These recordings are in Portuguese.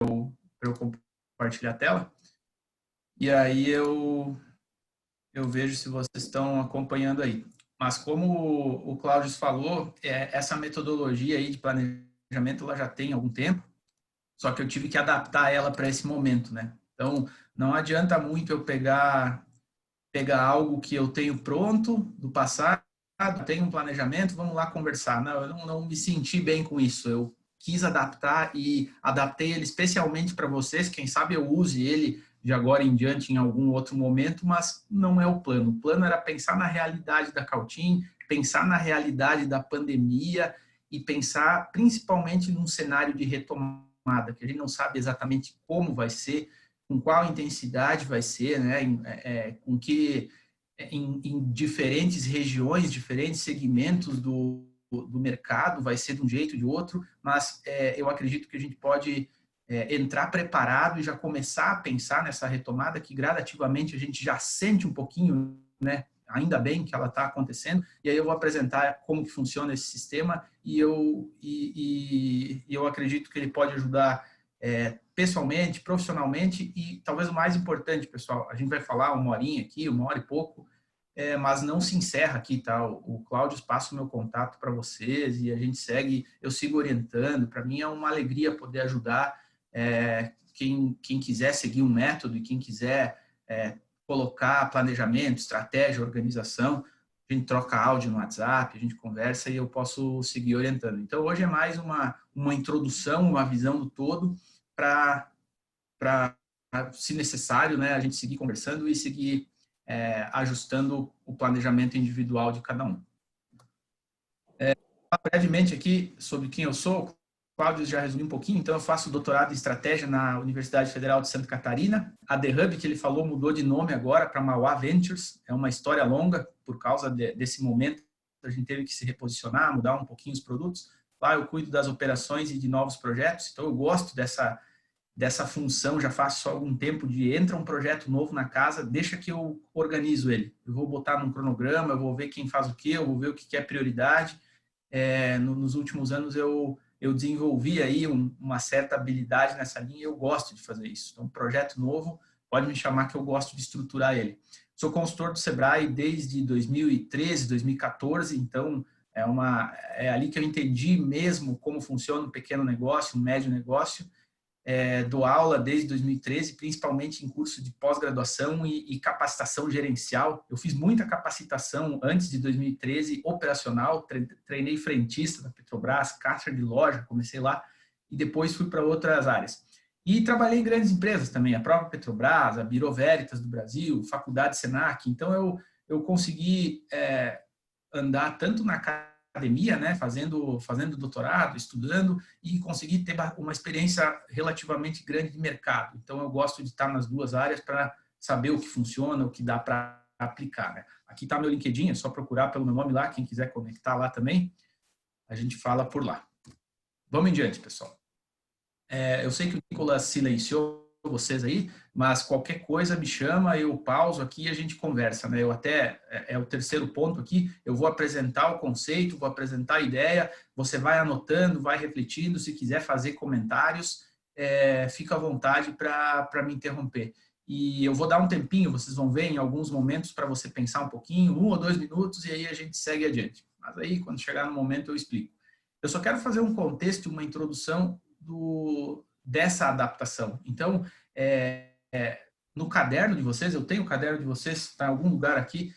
eu compartilhar a tela. E aí eu vejo se vocês estão acompanhando aí. Mas como o Cláudio falou, essa metodologia aí de planejamento ela já tem algum tempo, só que eu tive que adaptar ela para esse momento, né? Então, não adianta muito eu pegar algo que eu tenho pronto do passado, tenho um planejamento, vamos lá conversar. Não, eu não me senti bem com isso. Eu quis adaptar e adaptei ele especialmente para vocês. Quem sabe eu use ele de agora em diante em algum outro momento, mas não é o plano. O plano era pensar na realidade da Cautim, pensar na realidade da pandemia e pensar principalmente num cenário de retomada, que a gente não sabe exatamente como vai ser, com qual intensidade vai ser, né? Com que em diferentes regiões, diferentes segmentos do mercado, vai ser de um jeito ou de outro, mas eu acredito que a gente pode entrar preparado e já começar a pensar nessa retomada que gradativamente a gente já sente um pouquinho, né? Ainda bem que ela está acontecendo, e aí eu vou apresentar como que funciona esse sistema e eu acredito que ele pode ajudar pessoalmente, profissionalmente e talvez o mais importante, pessoal, a gente vai falar uma horinha aqui, uma hora e pouco, mas não se encerra aqui, tá? O Cláudio passa o meu contato para vocês e a gente segue, eu sigo orientando. Para mim é uma alegria poder ajudar quem quiser seguir um método e quem quiser colocar planejamento, estratégia, organização. A gente troca áudio no WhatsApp, a gente conversa e eu posso seguir orientando. Então, hoje é mais uma introdução, uma visão do todo para, se necessário, né, a gente seguir conversando e seguir ajustando o planejamento individual de cada um. Brevemente aqui sobre quem eu sou, o Cláudio já resumiu um pouquinho, então eu faço doutorado em estratégia na Universidade Federal de Santa Catarina. A The Hub, que ele falou, mudou de nome agora para Mauá Ventures, é uma história longa por causa desse momento, a gente teve que se reposicionar, mudar um pouquinho os produtos. Lá eu cuido das operações e de novos projetos, então eu gosto dessa função, já faço há algum tempo, de entra um projeto novo na casa, deixa que eu organizo ele. Eu vou botar num cronograma, eu vou ver quem faz o quê, eu vou ver o que é prioridade. Nos últimos anos eu desenvolvi aí uma certa habilidade nessa linha e eu gosto de fazer isso. Então, um projeto novo, pode me chamar que eu gosto de estruturar ele. Sou consultor do Sebrae desde 2013, 2014, então é ali que eu entendi mesmo como funciona um pequeno negócio, um médio negócio. Dou aula desde 2013, principalmente em curso de pós-graduação e capacitação gerencial. Eu fiz muita capacitação antes de 2013, operacional, treinei frentista da Petrobras, caixa de loja, comecei lá, e depois fui para outras áreas. E trabalhei em grandes empresas também, a própria Petrobras, a Bureau Veritas do Brasil, Faculdade Senac. Então, eu consegui andar tanto na academia, né, fazendo doutorado, estudando, e conseguir ter uma experiência relativamente grande de mercado. Então, eu gosto de estar nas duas áreas para saber o que funciona, o que dá para aplicar, né? Aqui está meu LinkedIn, é só procurar pelo meu nome lá, quem quiser conectar lá também, a gente fala por lá. Vamos em diante, pessoal. Eu sei que o Nicolas silenciou vocês aí, mas qualquer coisa me chama, eu pauso aqui e a gente conversa, né? Eu até, o terceiro ponto aqui, eu vou apresentar o conceito, vou apresentar a ideia, você vai anotando, vai refletindo, se quiser fazer comentários, fica à vontade para me interromper. E eu vou dar um tempinho, vocês vão ver em alguns momentos para você pensar um pouquinho, 1 ou 2 minutos, e aí a gente segue adiante. Mas aí, quando chegar no momento, eu explico. Eu só quero fazer um contexto, uma introdução dessa adaptação. Então, no caderno de vocês, eu tenho o caderno de vocês, está em algum lugar aqui,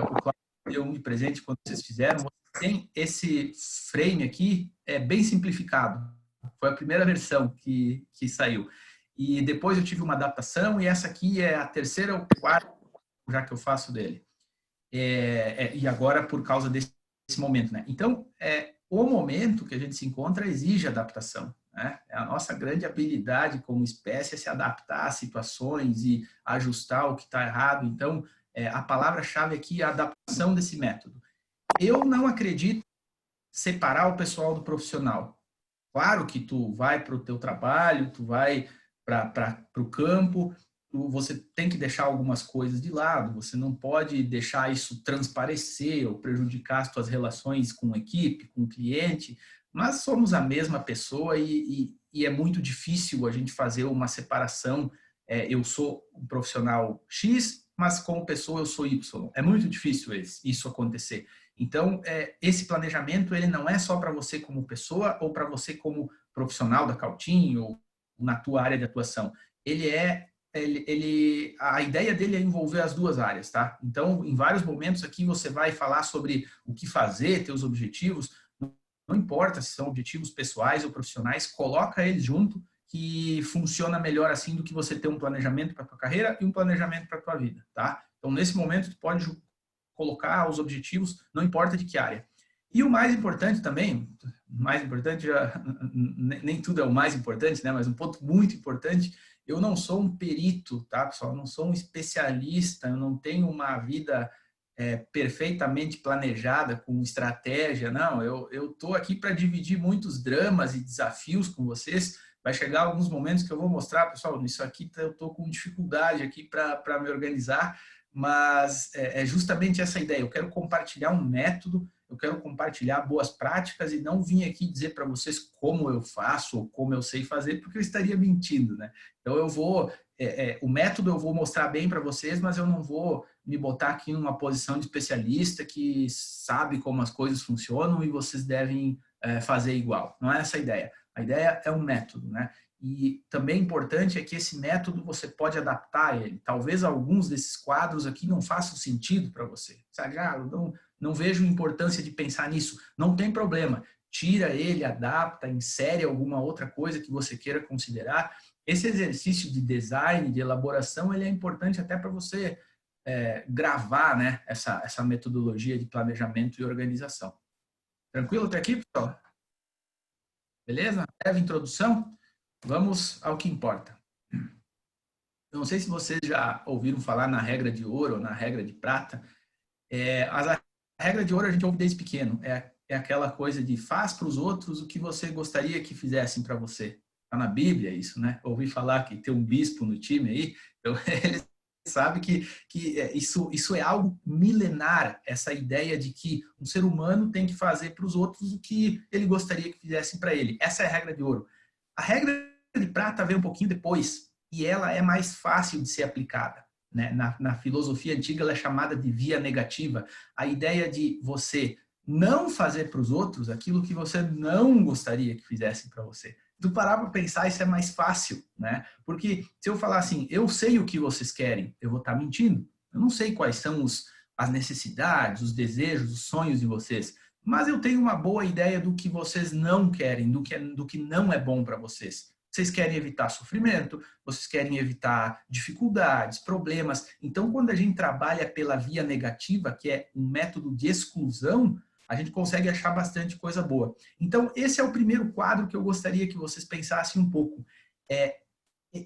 o Cláudio deu um de presente quando vocês fizeram, tem esse frame aqui, bem simplificado. Foi a primeira versão que saiu. E depois eu tive uma adaptação, e essa aqui é a terceira ou quarta, já que eu faço dele. E agora, por causa desse momento, né? Então, o momento que a gente se encontra exige adaptação, né? A nossa grande habilidade como espécie é se adaptar a situações e ajustar o que está errado. Então, a palavra-chave aqui é a adaptação desse método. Eu não acredito em separar o pessoal do profissional. Claro que tu vai para o teu trabalho, tu vai para o campo, você tem que deixar algumas coisas de lado, você não pode deixar isso transparecer ou prejudicar as tuas relações com a equipe, com o cliente, mas somos a mesma pessoa e e é muito difícil a gente fazer uma separação. Eu sou um profissional X, mas como pessoa eu sou Y. É muito difícil isso acontecer. Então, esse planejamento ele não é só para você como pessoa ou para você como profissional da Cautim ou na tua área de atuação. A ideia dele é envolver as duas áreas, tá? Então, em vários momentos aqui você vai falar sobre o que fazer, teus objetivos, não importa se são objetivos pessoais ou profissionais, coloca eles junto, que funciona melhor assim do que você ter um planejamento para tua carreira e um planejamento para tua vida, tá? Então, nesse momento, tu pode colocar os objetivos, não importa de que área. E o mais importante também, nem tudo é o mais importante, né? Mas um ponto muito importante, eu não sou um perito, tá, pessoal? Eu não sou um especialista, eu não tenho uma vida perfeitamente planejada, com estratégia, não. Eu estou aqui para dividir muitos dramas e desafios com vocês. Vai chegar alguns momentos que eu vou mostrar, pessoal, isso aqui eu estou com dificuldade aqui para me organizar, mas é justamente essa ideia. Eu quero compartilhar um método, eu quero compartilhar boas práticas e não vim aqui dizer para vocês como eu faço ou como eu sei fazer, porque eu estaria mentindo, né? Então eu vou, o método eu vou mostrar bem para vocês, mas eu não vou me botar aqui numa posição de especialista que sabe como as coisas funcionam e vocês devem fazer igual. Não é essa a ideia. A ideia é um método, né? E também importante é que esse método você pode adaptar ele. Talvez alguns desses quadros aqui não façam sentido para você. Sabe? Não vejo importância de pensar nisso. Não tem problema. Tira ele, adapta, insere alguma outra coisa que você queira considerar. Esse exercício de design, de elaboração, ele é importante até para você gravar, né, essa metodologia de planejamento e organização. Tranquilo até aqui, pessoal? Beleza? Breve introdução. Vamos ao que importa. Eu não sei se vocês já ouviram falar na regra de ouro ou na regra de prata. A regra de ouro a gente ouve desde pequeno. É aquela coisa de faz para os outros o que você gostaria que fizessem para você. Está na Bíblia isso, né? Ouvi falar que tem um bispo no time aí, então ele sabe que isso é algo milenar, essa ideia de que um ser humano tem que fazer para os outros o que ele gostaria que fizessem para ele. Essa é a regra de ouro. A regra de prata veio um pouquinho depois e ela é mais fácil de ser aplicada. Né? Na filosofia antiga, ela é chamada de via negativa. A ideia de você não fazer para os outros aquilo que você não gostaria que fizessem para você. Tu parar para pensar, isso é mais fácil, né? Porque se eu falar assim, eu sei o que vocês querem, eu vou estar mentindo. Eu não sei quais são as necessidades, os desejos, os sonhos de vocês, mas eu tenho uma boa ideia do que vocês não querem, do que não é bom para vocês. Vocês querem evitar sofrimento, vocês querem evitar dificuldades, problemas. Então, quando a gente trabalha pela via negativa, que é um método de exclusão, a gente consegue achar bastante coisa boa. Então, esse é o primeiro quadro que eu gostaria que vocês pensassem um pouco.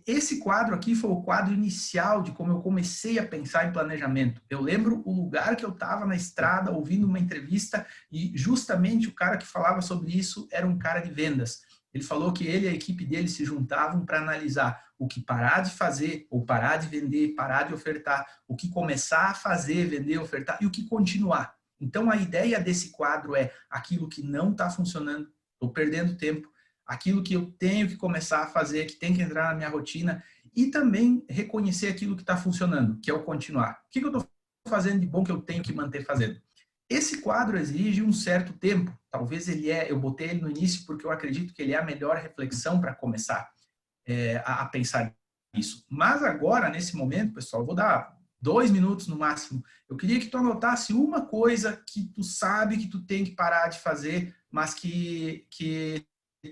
Esse quadro aqui foi o quadro inicial de como eu comecei a pensar em planejamento. Eu lembro o lugar que eu estava na estrada ouvindo uma entrevista e justamente o cara que falava sobre isso era um cara de vendas. Ele falou que ele e a equipe dele se juntavam para analisar o que parar de fazer ou parar de vender, parar de ofertar, o que começar a fazer, vender, ofertar e o que continuar. Então a ideia desse quadro é aquilo que não está funcionando, estou perdendo tempo, aquilo que eu tenho que começar a fazer, que tem que entrar na minha rotina e também reconhecer aquilo que está funcionando, que é o continuar. O que eu estou fazendo de bom que eu tenho que manter fazendo? Esse quadro exige um certo tempo. Talvez eu botei ele no início porque eu acredito que ele é a melhor reflexão para começar a pensar nisso. Mas agora, nesse momento, pessoal, eu vou dar 2 minutos no máximo. Eu queria que tu anotasse uma coisa que tu sabe que tu tem que parar de fazer, mas que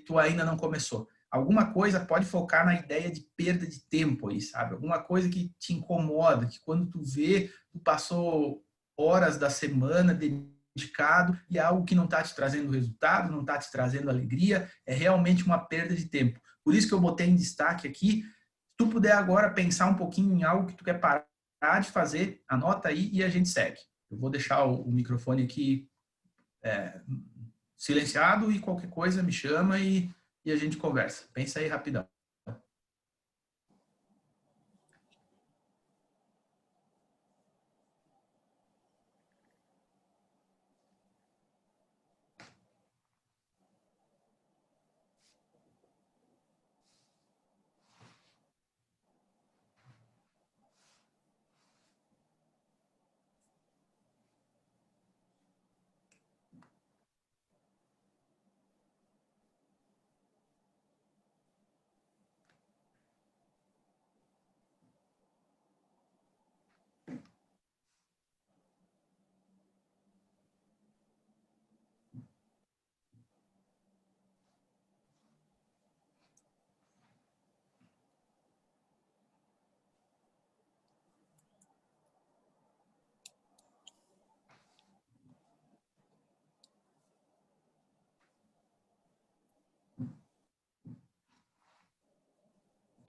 tu ainda não começou. Alguma coisa pode focar na ideia de perda de tempo aí, sabe? Alguma coisa que te incomoda, que quando tu vê, tu passou horas da semana dedicado e é algo que não está te trazendo resultado, não está te trazendo alegria, é realmente uma perda de tempo. Por isso que eu botei em destaque aqui. Se tu puder agora pensar um pouquinho em algo que tu quer parar de fazer, anota aí e a gente segue. Eu vou deixar o microfone aqui silenciado e qualquer coisa me chama e a gente conversa. Pensa aí rapidão.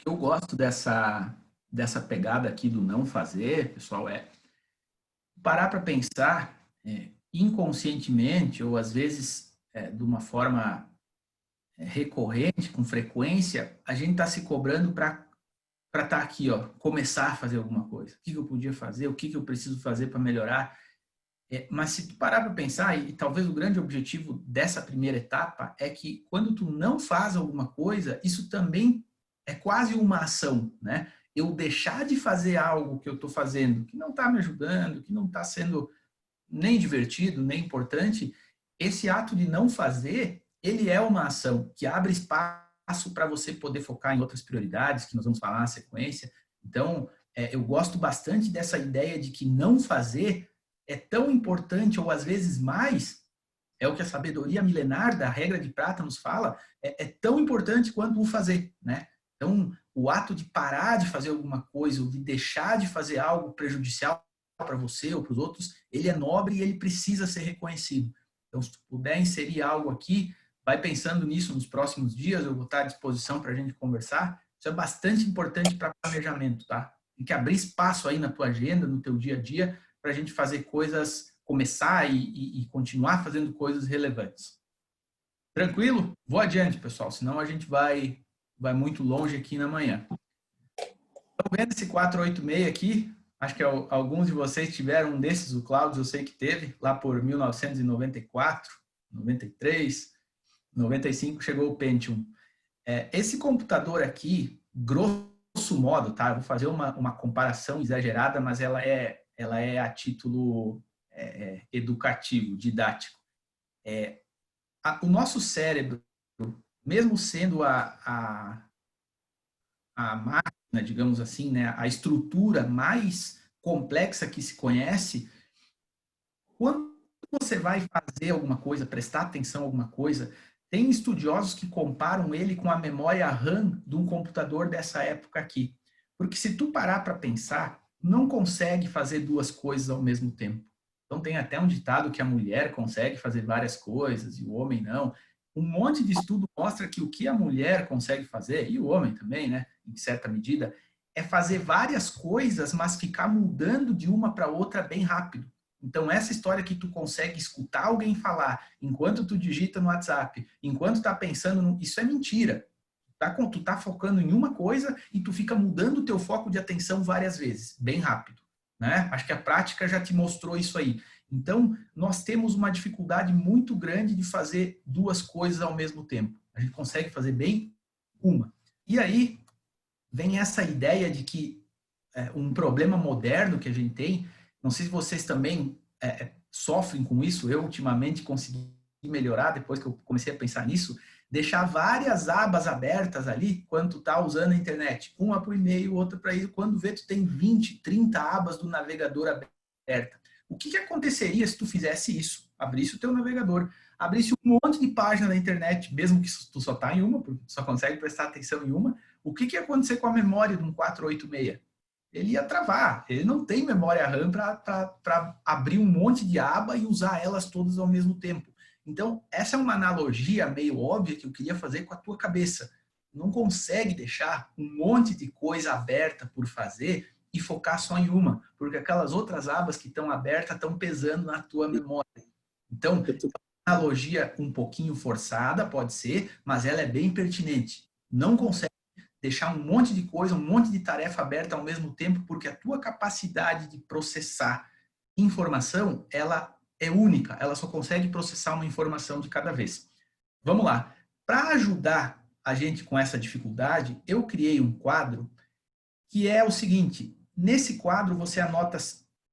Eu gosto dessa pegada aqui do não fazer, pessoal, parar para pensar inconscientemente, ou às vezes de uma forma recorrente, com frequência, a gente está se cobrando para estar aqui, ó, começar a fazer alguma coisa. O que eu podia fazer? O que eu preciso fazer para melhorar? Mas se tu parar para pensar, e talvez o grande objetivo dessa primeira etapa é que quando tu não faz alguma coisa, isso também é quase uma ação, né? Eu deixar de fazer algo que eu estou fazendo, que não está me ajudando, que não está sendo nem divertido, nem importante, esse ato de não fazer, ele é uma ação que abre espaço para você poder focar em outras prioridades, que nós vamos falar na sequência. Então, eu gosto bastante dessa ideia de que não fazer é tão importante, ou às vezes mais, é o que a sabedoria milenar da regra de prata nos fala, é tão importante quanto o fazer, né? Então, o ato de parar de fazer alguma coisa, ou de deixar de fazer algo prejudicial para você ou para os outros, ele é nobre e ele precisa ser reconhecido. Então, se tu puder inserir algo aqui, vai pensando nisso nos próximos dias, eu vou estar à disposição para a gente conversar. Isso é bastante importante para planejamento, tá? Tem que abrir espaço aí na tua agenda, no teu dia a dia, para a gente fazer coisas, começar e continuar fazendo coisas relevantes. Tranquilo? Vou adiante, pessoal, senão a gente vai muito longe aqui na manhã. Estão vendo esse 486 aqui? Acho que alguns de vocês tiveram um desses, o Cláudio eu sei que teve, lá por 1994, 93, 95 chegou o Pentium. Esse computador aqui, grosso modo, tá? Eu vou fazer uma comparação exagerada, mas ela é a título educativo, didático. O nosso cérebro, mesmo sendo a máquina, digamos assim, né, a estrutura mais complexa que se conhece, quando você vai fazer alguma coisa, prestar atenção a alguma coisa, tem estudiosos que comparam ele com a memória RAM de um computador dessa época aqui. Porque se tu parar para pensar, não consegue fazer duas coisas ao mesmo tempo. Então tem até um ditado que a mulher consegue fazer várias coisas e o homem não. Um monte de estudo mostra que o que a mulher consegue fazer, e o homem também, né, em certa medida, é fazer várias coisas, mas ficar mudando de uma para outra bem rápido. Então, essa história que tu consegue escutar alguém falar enquanto tu digita no WhatsApp, enquanto tá pensando, isso é mentira. Tu tá focando em uma coisa e tu fica mudando o teu foco de atenção várias vezes, bem rápido, né? Acho que a prática já te mostrou isso aí. Então, nós temos uma dificuldade muito grande de fazer duas coisas ao mesmo tempo. A gente consegue fazer bem uma. E aí, vem essa ideia de que um problema moderno que a gente tem, não sei se vocês também sofrem com isso, eu ultimamente consegui melhorar depois que eu comecei a pensar nisso, deixar várias abas abertas ali quando tu tá usando a internet. Uma para o e-mail, outra para isso. Quando vê, tu tem 20, 30 abas do navegador aberta. O que aconteceria se tu fizesse isso? Abrisse o teu navegador, abrisse um monte de página na internet, mesmo que tu só tá em uma, porque tu só consegue prestar atenção em uma. O que ia acontecer com a memória de um 486? Ele ia travar. Ele não tem memória RAM para abrir um monte de aba e usar elas todas ao mesmo tempo. Então, essa é uma analogia meio óbvia que eu queria fazer com a tua cabeça. Não consegue deixar um monte de coisa aberta por fazer e focar só em uma, porque aquelas outras abas que estão abertas estão pesando na tua memória. Então, é uma analogia um pouquinho forçada, pode ser, mas ela é bem pertinente. Não consegue deixar um monte de coisa, um monte de tarefa aberta ao mesmo tempo, porque a tua capacidade de processar informação, ela é única, ela só consegue processar uma informação de cada vez. Vamos lá. Para ajudar a gente com essa dificuldade, eu criei um quadro que é o seguinte, nesse quadro você anota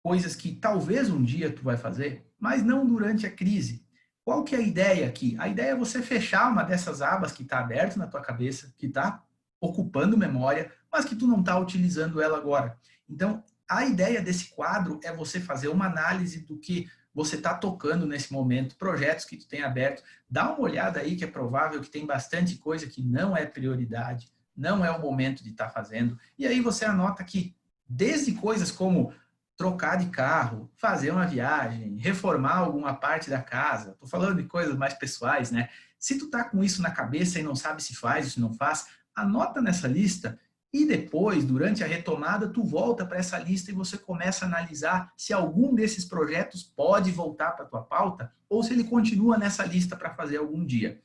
coisas que talvez um dia tu vai fazer, mas não durante a crise. Qual que é a ideia aqui? A ideia é você fechar uma dessas abas que está aberta na tua cabeça, que está ocupando memória, mas que tu não está utilizando ela agora. Então, a ideia desse quadro é você fazer uma análise do que você está tocando nesse momento, projetos que tu tem aberto. Dá uma olhada aí que é provável que tem bastante coisa que não é prioridade, não é o momento de estar fazendo. E aí você anota aqui, desde coisas como trocar de carro, fazer uma viagem, reformar alguma parte da casa. Estou falando de coisas mais pessoais, né? Se tu tá com isso na cabeça e não sabe se faz ou se não faz, anota nessa lista E depois, durante a retomada, tu volta para essa lista e você começa a analisar se algum desses projetos pode voltar para a tua pauta ou se ele continua nessa lista para fazer algum dia.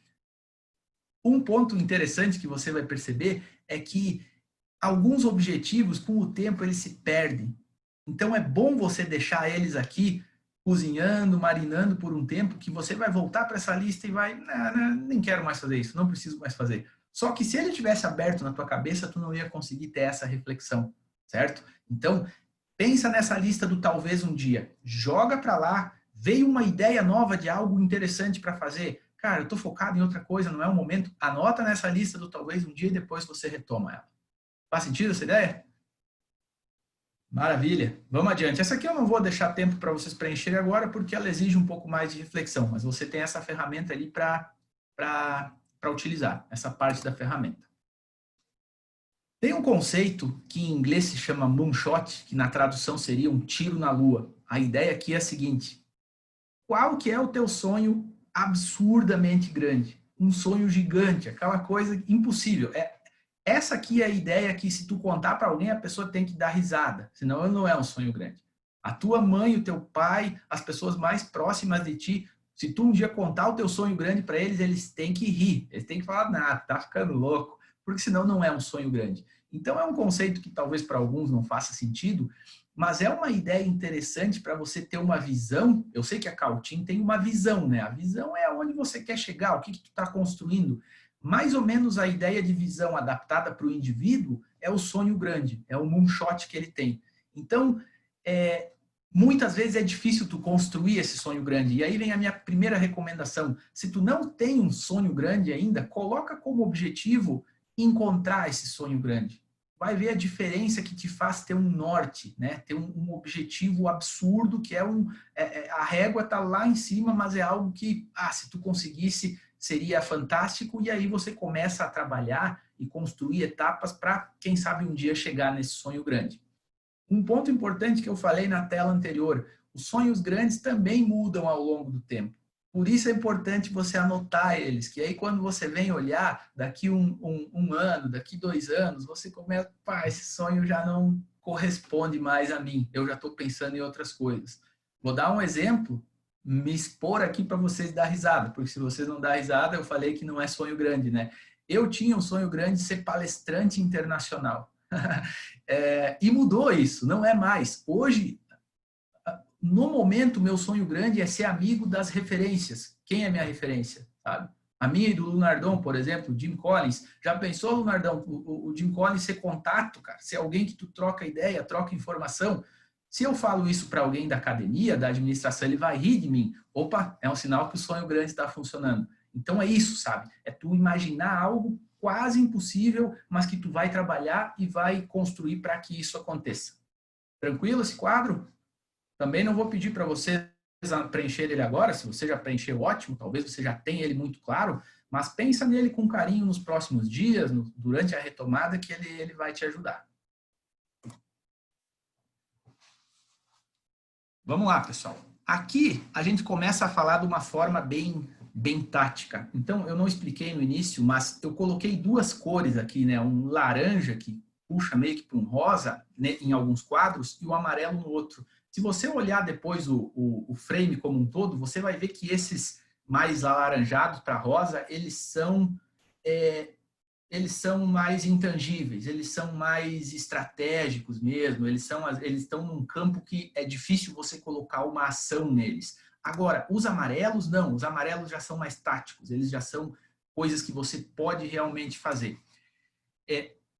Um ponto interessante que você vai perceber é que alguns objetivos, com o tempo, eles se perdem. Então, é bom você deixar eles aqui cozinhando, marinando por um tempo, que você vai voltar para essa lista e vai, nem quero mais fazer isso, não preciso mais fazer. Só que se ele tivesse aberto na tua cabeça, tu não ia conseguir ter essa reflexão, certo? Então, pensa nessa lista do talvez um dia, joga para lá, veio uma ideia nova de algo interessante para fazer. Cara, eu estou focado em outra coisa, não é o momento. Anota nessa lista do talvez um dia e depois você retoma ela. Faz sentido essa ideia? Maravilha. Vamos adiante. Essa aqui eu não vou deixar tempo para vocês preencherem agora, porque ela exige um pouco mais de reflexão, mas você tem essa ferramenta ali para utilizar, essa parte da ferramenta. Tem um conceito que em inglês se chama moonshot, que na tradução seria um tiro na lua. A ideia aqui é a seguinte: qual que é o teu sonho absurdamente grande? Um sonho gigante, aquela coisa impossível. Essa aqui é a ideia que se tu contar para alguém, a pessoa tem que dar risada, senão não é um sonho grande. A tua mãe, o teu pai, as pessoas mais próximas de ti, se tu um dia contar o teu sonho grande para eles, eles têm que rir, eles têm que falar, tá ficando louco, porque senão não é um sonho grande. Então é um conceito que talvez para alguns não faça sentido, mas é uma ideia interessante para você ter uma visão. Eu sei que a Cautim tem uma visão, né? A visão é onde você quer chegar, o que tu está construindo. Mais ou menos a ideia de visão adaptada para o indivíduo é o sonho grande, é o moonshot que ele tem. Então, muitas vezes é difícil tu construir esse sonho grande. E aí vem a minha primeira recomendação. Se tu não tem um sonho grande ainda, coloca como objetivo encontrar esse sonho grande. Vai ver a diferença que te faz ter um norte, né? Ter um objetivo absurdo, que a régua está lá em cima, mas é algo que, se tu conseguisse, seria fantástico, e aí você começa a trabalhar e construir etapas para, quem sabe, um dia chegar nesse sonho grande. Um ponto importante que eu falei na tela anterior, os sonhos grandes também mudam ao longo do tempo. Por isso é importante você anotar eles, que aí quando você vem olhar, daqui um ano, daqui 2 anos, você começa, esse sonho já não corresponde mais a mim, eu já estou pensando em outras coisas. Vou dar um exemplo, me expor aqui para vocês dar risada, porque se vocês não dar risada, eu falei que não é sonho grande, né? Eu tinha um sonho grande de ser palestrante internacional. E mudou isso, não é mais. Hoje, no momento, meu sonho grande é ser amigo das referências. Quem é minha referência, sabe? A minha e do Lunardon, por exemplo, Jim Collins. Já pensou, Lunardon, o Jim Collins ser contato, cara? Ser alguém que tu troca ideia, troca informação. Se eu falo isso para alguém da academia, da administração, ele vai rir de mim. Opa, é um sinal que o sonho grande está funcionando. Então é isso, sabe? É tu imaginar algo quase impossível, mas que tu vai trabalhar e vai construir para que isso aconteça. Tranquilo esse quadro? Também não vou pedir para vocês preencher ele agora, se você já preencheu, ótimo, talvez você já tenha ele muito claro, mas pensa nele com carinho nos próximos dias, durante a retomada, que ele vai te ajudar. Vamos lá, pessoal. Aqui a gente começa a falar de uma forma bem tática. Então, eu não expliquei no início, mas eu coloquei 2 cores aqui, né? Um laranja, que puxa meio que para um rosa, né, em alguns quadros, e o amarelo no outro. Se você olhar depois o frame como um todo, você vai ver que esses mais alaranjados para rosa, eles são mais intangíveis, eles são mais estratégicos mesmo, eles estão num campo que é difícil você colocar uma ação neles. Agora, os amarelos não, os amarelos já são mais táticos, eles já são coisas que você pode realmente fazer.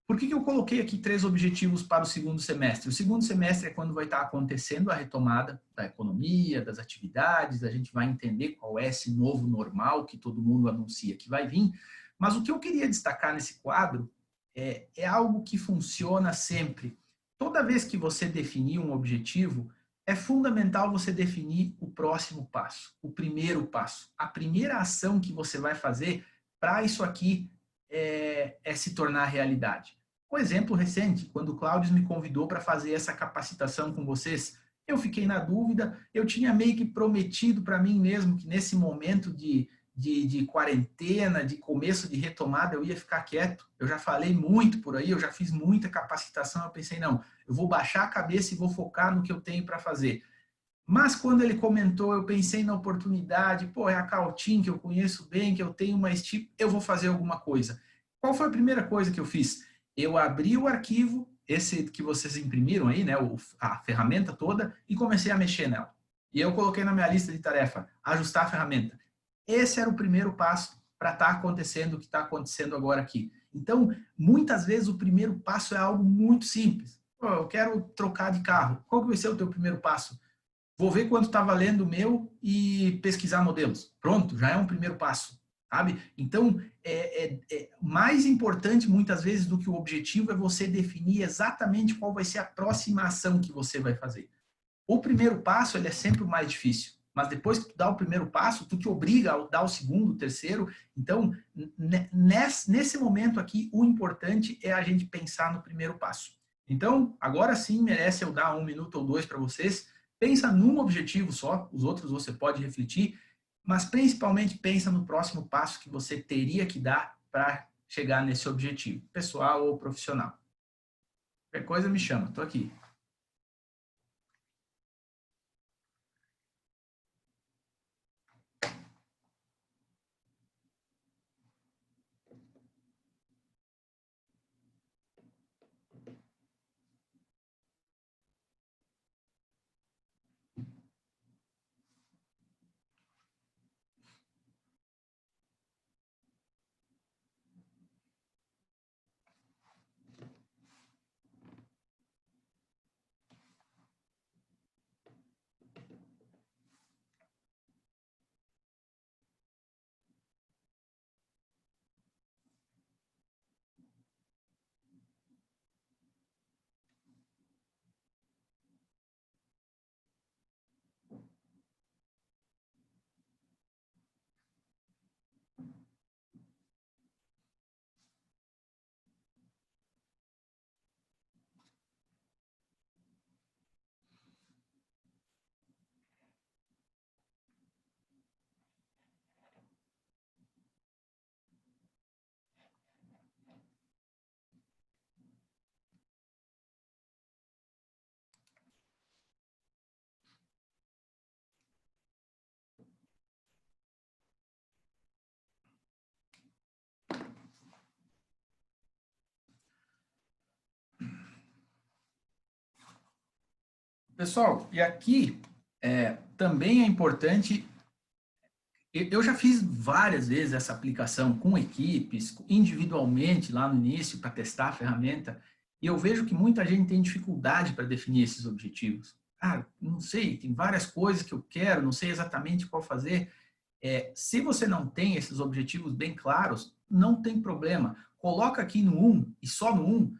Por que eu coloquei aqui 3 objetivos para o segundo semestre? O segundo semestre é quando vai estar acontecendo a retomada da economia, das atividades, a gente vai entender qual é esse novo normal que todo mundo anuncia que vai vir. Mas o que eu queria destacar nesse quadro é algo que funciona sempre. Toda vez que você definir um objetivo, é fundamental você definir o próximo passo, o primeiro passo. A primeira ação que você vai fazer para isso aqui se tornar realidade. Um exemplo recente, quando o Cláudio me convidou para fazer essa capacitação com vocês, eu fiquei na dúvida, eu tinha meio que prometido para mim mesmo que nesse momento de de quarentena, de começo de retomada, eu ia ficar quieto. Eu já falei muito por aí, eu já fiz muita capacitação, eu pensei, não, eu vou baixar a cabeça e vou focar no que eu tenho para fazer. Mas quando ele comentou, eu pensei na oportunidade, pô, é a Cautim, que eu conheço bem, que eu tenho uma estima, eu vou fazer alguma coisa. Qual foi a primeira coisa que eu fiz? Eu abri o arquivo, esse que vocês imprimiram aí, né, a ferramenta toda, e comecei a mexer nela. E eu coloquei na minha lista de tarefa, ajustar a ferramenta. Esse era o primeiro passo para estar acontecendo o que está acontecendo agora aqui. Então, muitas vezes o primeiro passo é algo muito simples. Pô, eu quero trocar de carro. Qual que vai ser o teu primeiro passo? Vou ver quanto está valendo o meu e pesquisar modelos. Pronto, já é um primeiro passo, sabe? Então, mais importante muitas vezes do que o objetivo é você definir exatamente qual vai ser a próxima ação que você vai fazer. O primeiro passo, ele é sempre o mais difícil, mas depois que tu dá o primeiro passo, tu te obriga a dar o segundo, o terceiro. Então, nesse momento aqui, o importante é a gente pensar no primeiro passo. Então, agora sim merece eu dar 1 minuto ou 2 para vocês. Pensa num objetivo só, os outros você pode refletir, mas principalmente pensa no próximo passo que você teria que dar para chegar nesse objetivo, pessoal ou profissional. Qualquer coisa me chama, estou aqui. Pessoal, e aqui também é importante, eu já fiz várias vezes essa aplicação com equipes, individualmente lá no início para testar a ferramenta, e eu vejo que muita gente tem dificuldade para definir esses objetivos. Ah, não sei, tem várias coisas que eu quero, não sei exatamente qual fazer. Se você não tem esses objetivos bem claros, não tem problema. Coloca aqui no 1 e só no 1,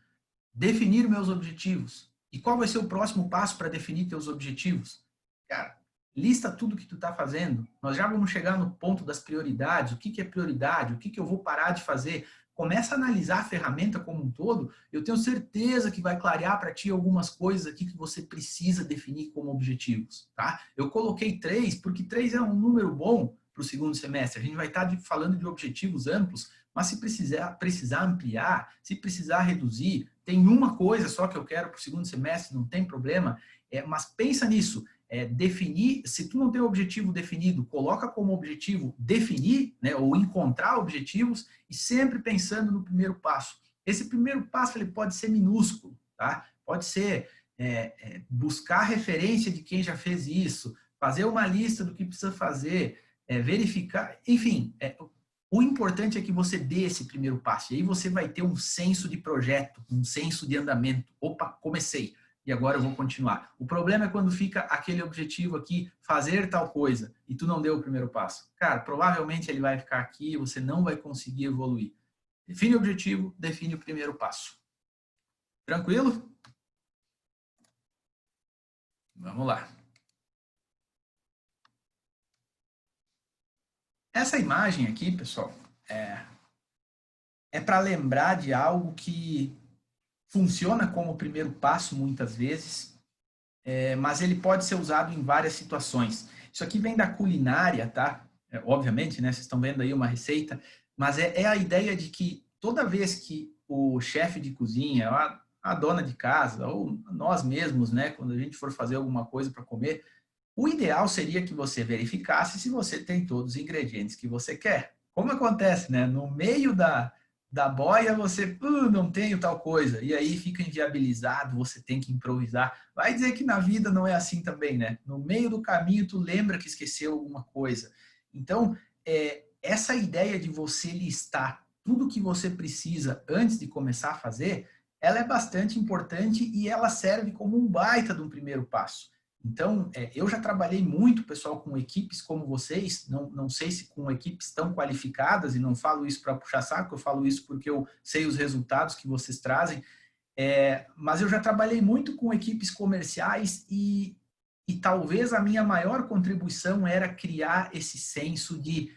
definir meus objetivos. E qual vai ser o próximo passo para definir teus objetivos? Cara, lista tudo que tu está fazendo. Nós já vamos chegar no ponto das prioridades. O que é prioridade? O que eu vou parar de fazer? Começa a analisar a ferramenta como um todo. Eu tenho certeza que vai clarear para ti algumas coisas aqui que você precisa definir como objetivos. Tá? Eu coloquei 3, porque 3 é um número bom para o segundo semestre. A gente vai estar falando de objetivos amplos, mas se precisar ampliar, se precisar reduzir, tem uma coisa só que eu quero para o segundo semestre, não tem problema, mas pensa nisso, definir, se tu não tem o objetivo definido, coloca como objetivo definir, né, ou encontrar objetivos, e sempre pensando no primeiro passo. Esse primeiro passo ele pode ser minúsculo, tá? Pode ser buscar referência de quem já fez isso, fazer uma lista do que precisa fazer, verificar, enfim, o importante é que você dê esse primeiro passo. E aí você vai ter um senso de projeto, um senso de andamento. Opa, comecei. E agora eu vou continuar. O problema é quando fica aquele objetivo aqui, fazer tal coisa, e tu não deu o primeiro passo. Cara, provavelmente ele vai ficar aqui e você não vai conseguir evoluir. Define o objetivo, define o primeiro passo. Tranquilo? Vamos lá. Essa imagem aqui, pessoal, é para lembrar de algo que funciona como primeiro passo muitas vezes, mas ele pode ser usado em várias situações. Isso aqui vem da culinária, tá? obviamente, né, vocês estão vendo aí uma receita, mas é a ideia de que toda vez que o chefe de cozinha, a dona de casa, ou nós mesmos, né, quando a gente for fazer alguma coisa para comer, o ideal seria que você verificasse se você tem todos os ingredientes que você quer. Como acontece, né? No meio da boia, você não tenho tal coisa, e aí fica inviabilizado, você tem que improvisar. Vai dizer que na vida não é assim também, né? No meio do caminho, tu lembra que esqueceu alguma coisa. Então, essa ideia de você listar tudo que você precisa antes de começar a fazer, ela é bastante importante e ela serve como um baita de um primeiro passo. Então, eu já trabalhei muito, pessoal, com equipes como vocês, não sei se com equipes tão qualificadas, e não falo isso para puxar saco, eu falo isso porque eu sei os resultados que vocês trazem, mas eu já trabalhei muito com equipes comerciais e talvez a minha maior contribuição era criar esse senso de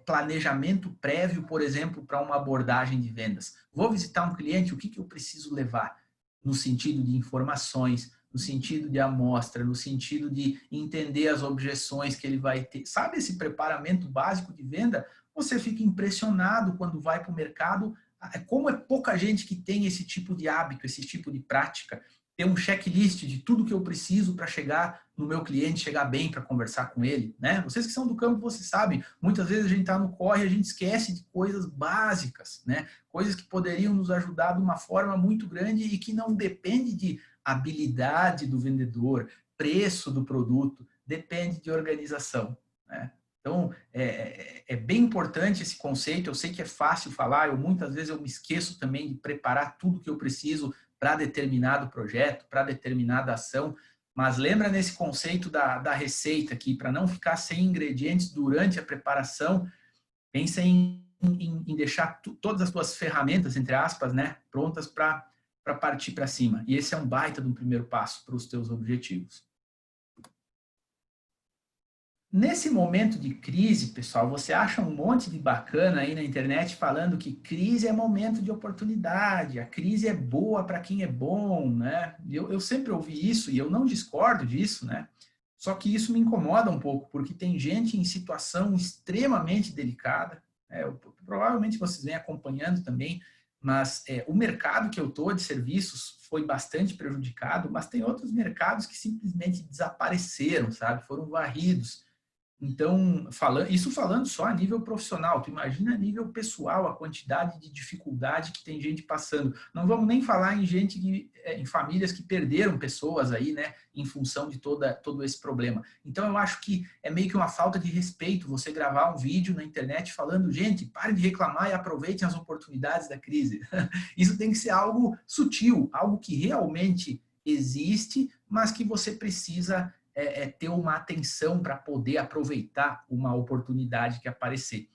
planejamento prévio, por exemplo, para uma abordagem de vendas. Vou visitar um cliente, o que eu preciso levar? No sentido de informações, no sentido de amostra, no sentido de entender as objeções que ele vai ter. Sabe esse preparamento básico de venda? Você fica impressionado quando vai para o mercado, como é pouca gente que tem esse tipo de hábito, esse tipo de prática. Ter um checklist de tudo que eu preciso para chegar no meu cliente, chegar bem para conversar com ele, né? Vocês que são do campo, vocês sabem, muitas vezes a gente está no corre, a gente esquece de coisas básicas, né? Coisas que poderiam nos ajudar de uma forma muito grande e que não depende de habilidade do vendedor, preço do produto, depende de organização, né? Então, é bem importante esse conceito. Eu sei que é fácil falar, muitas vezes eu me esqueço também de preparar tudo que eu preciso para determinado projeto, para determinada ação, mas lembra nesse conceito da receita aqui, para não ficar sem ingredientes durante a preparação, pensa em deixar todas as tuas ferramentas, entre aspas, né, prontas para partir para cima. E esse é um baita de um primeiro passo para os teus objetivos. Nesse momento de crise, pessoal, você acha um monte de bacana aí na internet falando que crise é momento de oportunidade, a crise é boa para quem é bom, né? Eu sempre ouvi isso e eu não discordo disso, né? Só que isso me incomoda um pouco, porque tem gente em situação extremamente delicada, provavelmente vocês vêm acompanhando também, mas o mercado que eu estou de serviços foi bastante prejudicado, mas tem outros mercados que simplesmente desapareceram, sabe? Foram varridos. Então, isso falando só a nível profissional, tu imagina a nível pessoal, a quantidade de dificuldade que tem gente passando. Não vamos nem falar em em famílias que perderam pessoas aí, né, em função de todo esse problema. Então, eu acho que é meio que uma falta de respeito você gravar um vídeo na internet falando, gente, parem de reclamar e aproveitem as oportunidades da crise. Isso tem que ser algo sutil, algo que realmente existe, mas que você precisa ter uma atenção para poder aproveitar uma oportunidade que aparecer.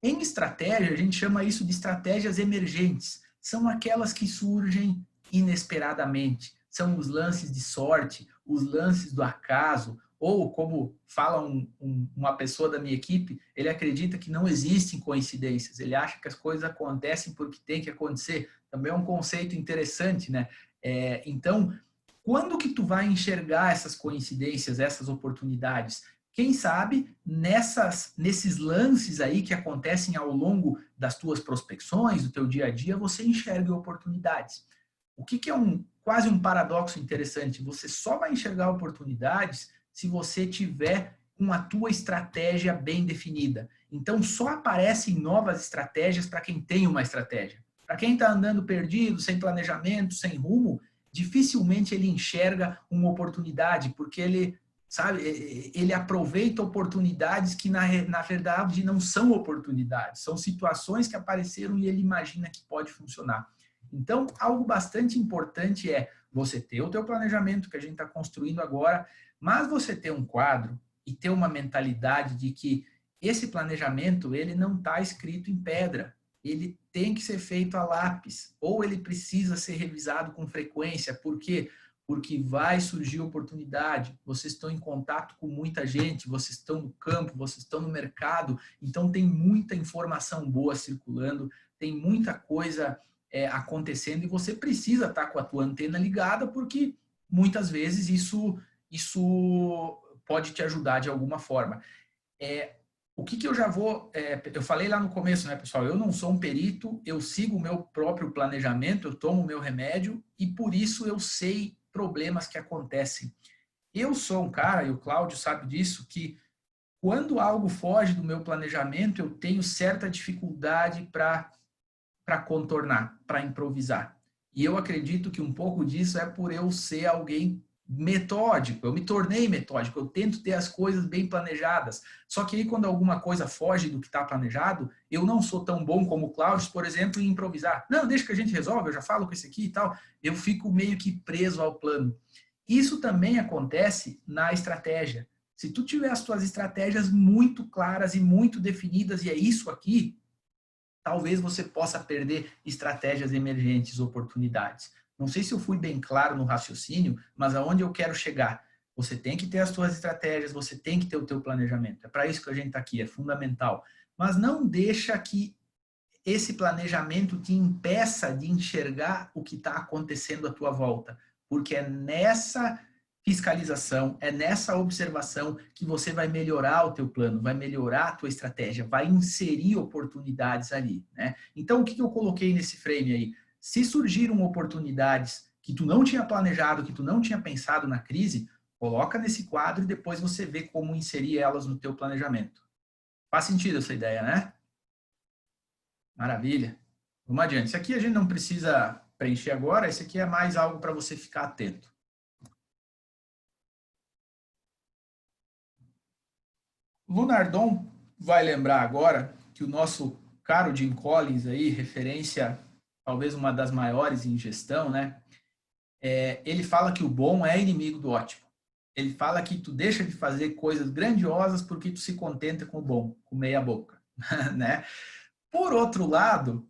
Em estratégia, a gente chama isso de estratégias emergentes. São aquelas que surgem inesperadamente. São os lances de sorte, os lances do acaso, ou como fala uma pessoa da minha equipe, ele acredita que não existem coincidências, ele acha que as coisas acontecem porque tem que acontecer. Também é um conceito interessante, né? Então, quando que tu vai enxergar essas coincidências, essas oportunidades? Quem sabe nesses lances aí que acontecem ao longo das tuas prospecções, do teu dia a dia, você enxerga oportunidades. O que é quase um paradoxo interessante? Você só vai enxergar oportunidades se você tiver com a tua estratégia bem definida. Então, só aparecem novas estratégias para quem tem uma estratégia. Para quem está andando perdido, sem planejamento, sem rumo, dificilmente ele enxerga uma oportunidade, porque ele aproveita oportunidades que na verdade não são oportunidades, são situações que apareceram e ele imagina que pode funcionar. Então, algo bastante importante é você ter o teu planejamento que a gente está construindo agora, mas você ter um quadro e ter uma mentalidade de que esse planejamento ele não está escrito em pedra. Ele tem que ser feito a lápis, ou ele precisa ser revisado com frequência. Por quê? Porque vai surgir oportunidade, vocês estão em contato com muita gente, vocês estão no campo, vocês estão no mercado, então tem muita informação boa circulando, tem muita coisa acontecendo e você precisa estar com a tua antena ligada, porque muitas vezes isso pode te ajudar de alguma forma. O que eu já vou... eu falei lá no começo, né, pessoal? Eu não sou um perito, eu sigo o meu próprio planejamento, eu tomo o meu remédio e por isso eu sei problemas que acontecem. Eu sou um cara, e o Cláudio sabe disso, que quando algo foge do meu planejamento, eu tenho certa dificuldade para contornar, para improvisar. E eu acredito que um pouco disso é por eu ser alguém metódico. Eu me tornei metódico, eu tento ter as coisas bem planejadas. Só que aí quando alguma coisa foge do que está planejado, eu não sou tão bom como o Cláudio, por exemplo, em improvisar. Não, deixa que a gente resolve, eu já falo com esse aqui e tal. Eu fico meio que preso ao plano. Isso também acontece na estratégia. Se tu tiver as tuas estratégias muito claras e muito definidas, e é isso aqui, talvez você possa perder estratégias emergentes, oportunidades. Não sei se eu fui bem claro no raciocínio, mas aonde eu quero chegar? Você tem que ter as suas estratégias, você tem que ter o teu planejamento. É para isso que a gente está aqui, é fundamental. Mas não deixa que esse planejamento te impeça de enxergar o que está acontecendo à tua volta, porque é nessa fiscalização, é nessa observação que você vai melhorar o teu plano, vai melhorar a tua estratégia, vai inserir oportunidades ali, né? Então, o que eu coloquei nesse frame aí? Se surgiram oportunidades que tu não tinha planejado, que tu não tinha pensado na crise, coloca nesse quadro e depois você vê como inserir elas no teu planejamento. Faz sentido essa ideia, né? Maravilha. Vamos adiante. Isso aqui a gente não precisa preencher agora, esse aqui é mais algo para você ficar atento. Lunardon vai lembrar agora que o nosso caro Jim Collins aí, referência talvez uma das maiores em gestão, né? Ele fala que o bom é inimigo do ótimo. Ele fala que tu deixa de fazer coisas grandiosas porque tu se contenta com o bom, com meia boca, né? Por outro lado,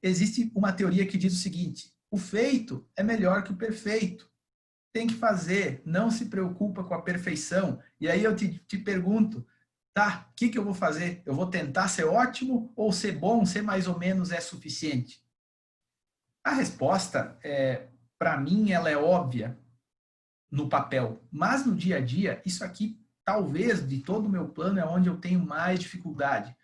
existe uma teoria que diz o seguinte: o feito é melhor que o perfeito. Tem que fazer, não se preocupa com a perfeição. E aí eu te pergunto, tá, o que eu vou fazer? Eu vou tentar ser ótimo ou ser bom, ser mais ou menos é suficiente? A resposta, para mim, ela é óbvia no papel, mas no dia a dia, isso aqui, talvez, de todo o meu plano, é onde eu tenho mais dificuldade.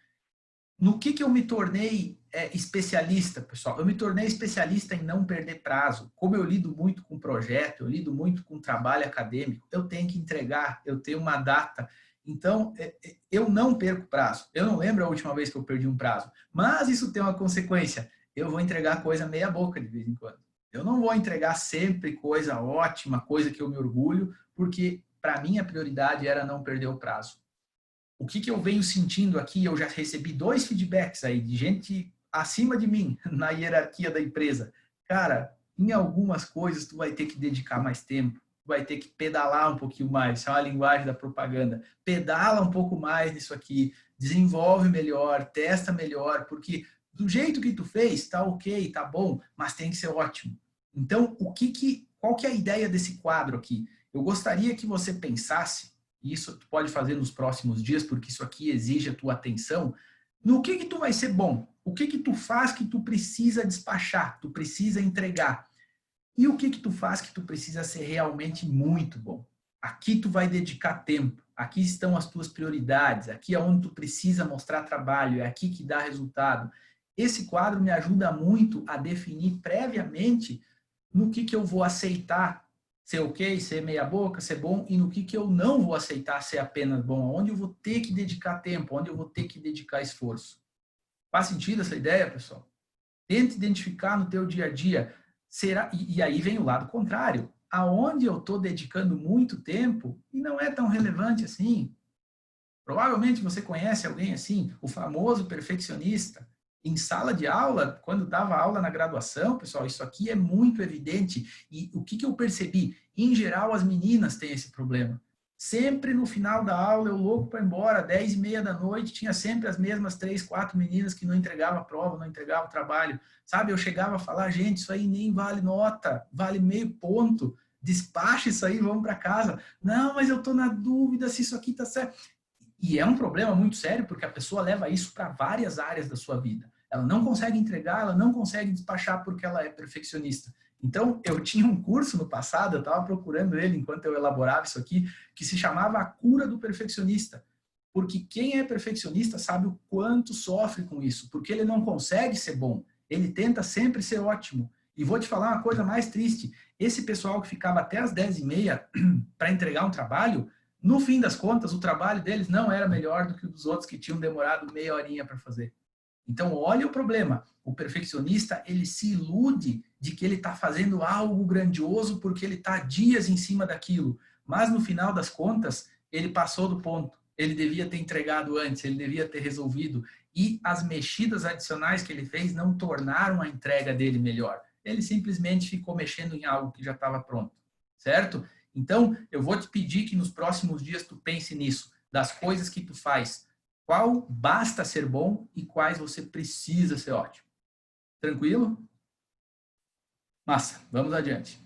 No que eu me tornei especialista, pessoal? Eu me tornei especialista em não perder prazo. Como eu lido muito com projeto, eu lido muito com trabalho acadêmico, eu tenho que entregar, eu tenho uma data. Então, eu não perco prazo. Eu não lembro a última vez que eu perdi um prazo. Mas isso tem uma consequência. Eu vou entregar coisa meia boca de vez em quando. Eu não vou entregar sempre coisa ótima, coisa que eu me orgulho, porque para mim a prioridade era não perder o prazo. O que eu venho sentindo aqui, eu já recebi 2 feedbacks aí de gente acima de mim na hierarquia da empresa. Cara, em algumas coisas tu vai ter que dedicar mais tempo, tu vai ter que pedalar um pouquinho mais, isso é uma linguagem da propaganda. Pedala um pouco mais nisso aqui, desenvolve melhor, testa melhor, porque do jeito que tu fez, tá ok, tá bom, mas tem que ser ótimo. Então, qual que é a ideia desse quadro aqui? Eu gostaria que você pensasse, e isso tu pode fazer nos próximos dias, porque isso aqui exige a tua atenção, no que tu vai ser bom? O que tu faz que tu precisa despachar, tu precisa entregar? E o que tu faz que tu precisa ser realmente muito bom? Aqui tu vai dedicar tempo, aqui estão as tuas prioridades, aqui é onde tu precisa mostrar trabalho, é aqui que dá resultado. Esse quadro me ajuda muito a definir previamente no que eu vou aceitar ser ok, ser meia boca, ser bom, e no que eu não vou aceitar ser apenas bom, onde eu vou ter que dedicar tempo, onde eu vou ter que dedicar esforço. Faz sentido essa ideia, pessoal? Tente identificar no teu dia a dia. Será? E aí vem o lado contrário. Aonde eu estou dedicando muito tempo e não é tão relevante assim. Provavelmente você conhece alguém assim, o famoso perfeccionista. Em sala de aula, quando dava aula na graduação, pessoal, isso aqui é muito evidente. E o que eu percebi? Em geral, as meninas têm esse problema. Sempre no final da aula, eu louco para ir embora, 10h30 da noite, tinha sempre as mesmas 3, 4 meninas que não entregavam a prova, não entregavam o trabalho. Sabe, eu chegava a falar, gente, isso aí nem vale nota, vale meio ponto. Despacha isso aí, vamos para casa. Não, mas eu estou na dúvida se isso aqui está certo. E é um problema muito sério, porque a pessoa leva isso para várias áreas da sua vida. Ela não consegue entregar, ela não consegue despachar porque ela é perfeccionista. Então, eu tinha um curso no passado, eu estava procurando ele enquanto eu elaborava isso aqui, que se chamava A Cura do Perfeccionista. Porque quem é perfeccionista sabe o quanto sofre com isso, porque ele não consegue ser bom, ele tenta sempre ser ótimo. E vou te falar uma coisa mais triste, esse pessoal que ficava até as 10h30 para entregar um trabalho, no fim das contas, o trabalho deles não era melhor do que o dos outros que tinham demorado meia horinha para fazer. Então, olha o problema. O perfeccionista, ele se ilude de que ele está fazendo algo grandioso porque ele está dias em cima daquilo. Mas, no final das contas, ele passou do ponto. Ele devia ter entregado antes, ele devia ter resolvido. E as mexidas adicionais que ele fez não tornaram a entrega dele melhor. Ele simplesmente ficou mexendo em algo que já estava pronto. Certo? Então, eu vou te pedir que nos próximos dias tu pense nisso. Das coisas que tu faz, qual basta ser bom e quais você precisa ser ótimo. Tranquilo? Massa, vamos adiante.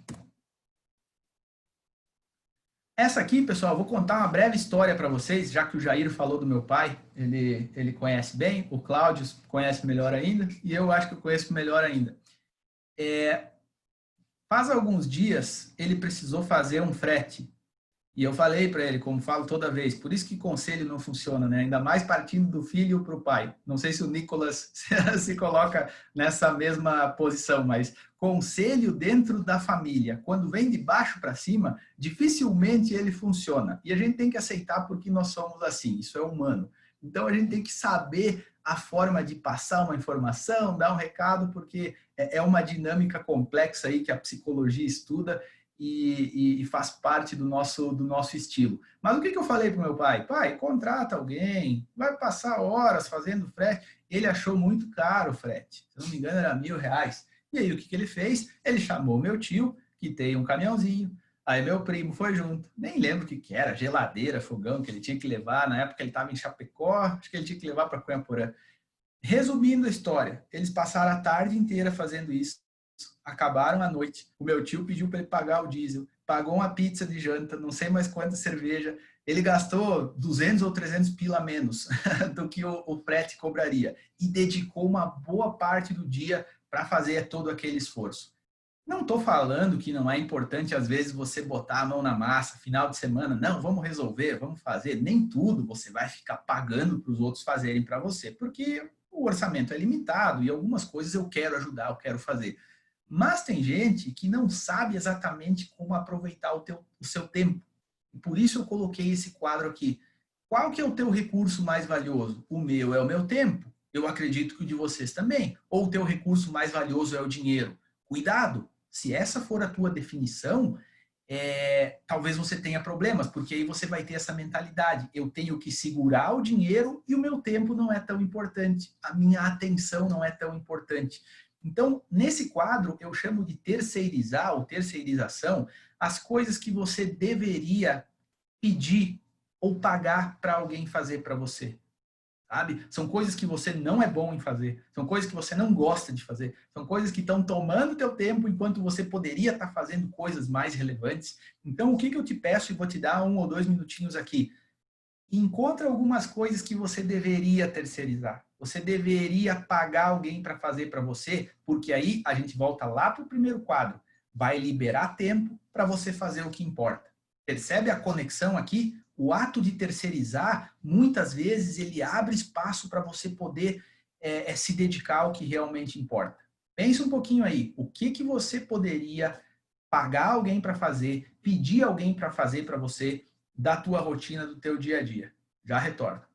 Essa aqui, pessoal, vou contar uma breve história para vocês, já que o Jair falou do meu pai, ele conhece bem, o Cláudio conhece melhor ainda, e eu acho que eu conheço melhor ainda. Faz alguns dias, ele precisou fazer um frete. E eu falei para ele, como falo toda vez, por isso que conselho não funciona, né? Ainda mais partindo do filho para o pai. Não sei se o Nicolas se coloca nessa mesma posição, mas conselho dentro da família, quando vem de baixo para cima, dificilmente ele funciona. E a gente tem que aceitar porque nós somos assim, isso é humano. Então a gente tem que saber a forma de passar uma informação, dar um recado, porque é uma dinâmica complexa aí que a psicologia estuda e faz parte do nosso estilo. Mas o que eu falei para o meu pai? Pai, contrata alguém, vai passar horas fazendo frete. Ele achou muito caro o frete, se não me engano era R$ 1.000. E aí o que ele fez? Ele chamou meu tio, que tem um caminhãozinho, aí meu primo foi junto, nem lembro o que era, geladeira, fogão que ele tinha que levar, na época ele estava em Chapecó, acho que ele tinha que levar para Cunhaporã. Resumindo a história, eles passaram a tarde inteira fazendo isso, acabaram a noite. O meu tio pediu para ele pagar o diesel, pagou uma pizza de janta, não sei mais quanta cerveja. Ele gastou 200 ou 300 pila a menos do que o frete cobraria e dedicou uma boa parte do dia para fazer todo aquele esforço. Não estou falando que não é importante, às vezes, você botar a mão na massa, final de semana, não, vamos resolver, vamos fazer. Nem tudo você vai ficar pagando para os outros fazerem para você, porque o orçamento é limitado e algumas coisas eu quero ajudar, eu quero fazer. Mas tem gente que não sabe exatamente como aproveitar o seu tempo. E por isso eu coloquei esse quadro aqui. Qual que é o teu recurso mais valioso? O meu é o meu tempo. Eu acredito que o de vocês também. Ou o teu recurso mais valioso é o dinheiro? Cuidado, se essa for a tua definição, talvez você tenha problemas, porque aí você vai ter essa mentalidade. Eu tenho que segurar o dinheiro e o meu tempo não é tão importante. A minha atenção não é tão importante. Então, nesse quadro, eu chamo de terceirizar ou terceirização as coisas que você deveria pedir ou pagar para alguém fazer para você. Sabe? São coisas que você não é bom em fazer, são coisas que você não gosta de fazer, são coisas que estão tomando teu tempo enquanto você poderia estar fazendo coisas mais relevantes. Então, o que eu te peço e vou te dar 1 ou 2 minutinhos aqui? Encontra algumas coisas que você deveria terceirizar. Você deveria pagar alguém para fazer para você, porque aí a gente volta lá para o primeiro quadro. Vai liberar tempo para você fazer o que importa. Percebe a conexão aqui? O ato de terceirizar, muitas vezes, ele abre espaço para você poder se dedicar ao que realmente importa. Pense um pouquinho aí. O que você poderia pagar alguém para fazer, pedir alguém para fazer para você, da tua rotina, do teu dia a dia. Já retorno.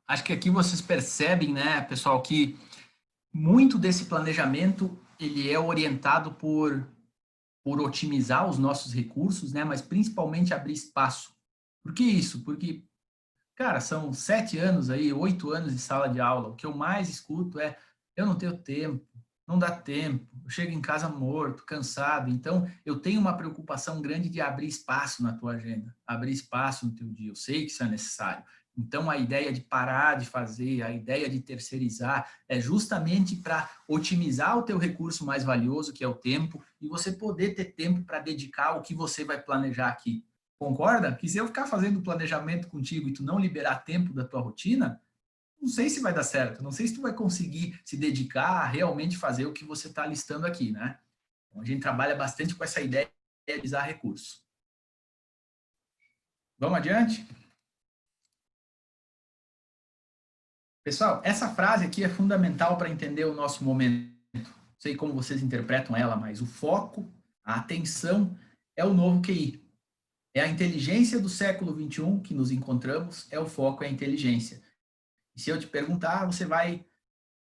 Acho que aqui vocês percebem, né, pessoal, que muito desse planejamento ele é orientado por otimizar os nossos recursos, né, mas principalmente abrir espaço. Por que isso? Porque, cara, são 7 anos aí, 8 anos de sala de aula. O que eu mais escuto é: eu não tenho tempo, não dá tempo, eu chego em casa morto, cansado. Então, eu tenho uma preocupação grande de abrir espaço na tua agenda, abrir espaço no teu dia. Eu sei que isso é necessário. Então, a ideia de parar de fazer, a ideia de terceirizar, é justamente para otimizar o teu recurso mais valioso, que é o tempo, e você poder ter tempo para dedicar ao que você vai planejar aqui. Concorda? Que se eu ficar fazendo planejamento contigo e tu não liberar tempo da tua rotina, não sei se vai dar certo, não sei se tu vai conseguir se dedicar a realmente fazer o que você está listando aqui, né? Então, a gente trabalha bastante com essa ideia de realizar recursos. Vamos adiante? Pessoal, essa frase aqui é fundamental para entender o nosso momento. Não sei como vocês interpretam ela, mas o foco, a atenção é o novo QI. É a inteligência do século XXI que nos encontramos, é o foco, é a inteligência. E se eu te perguntar, você vai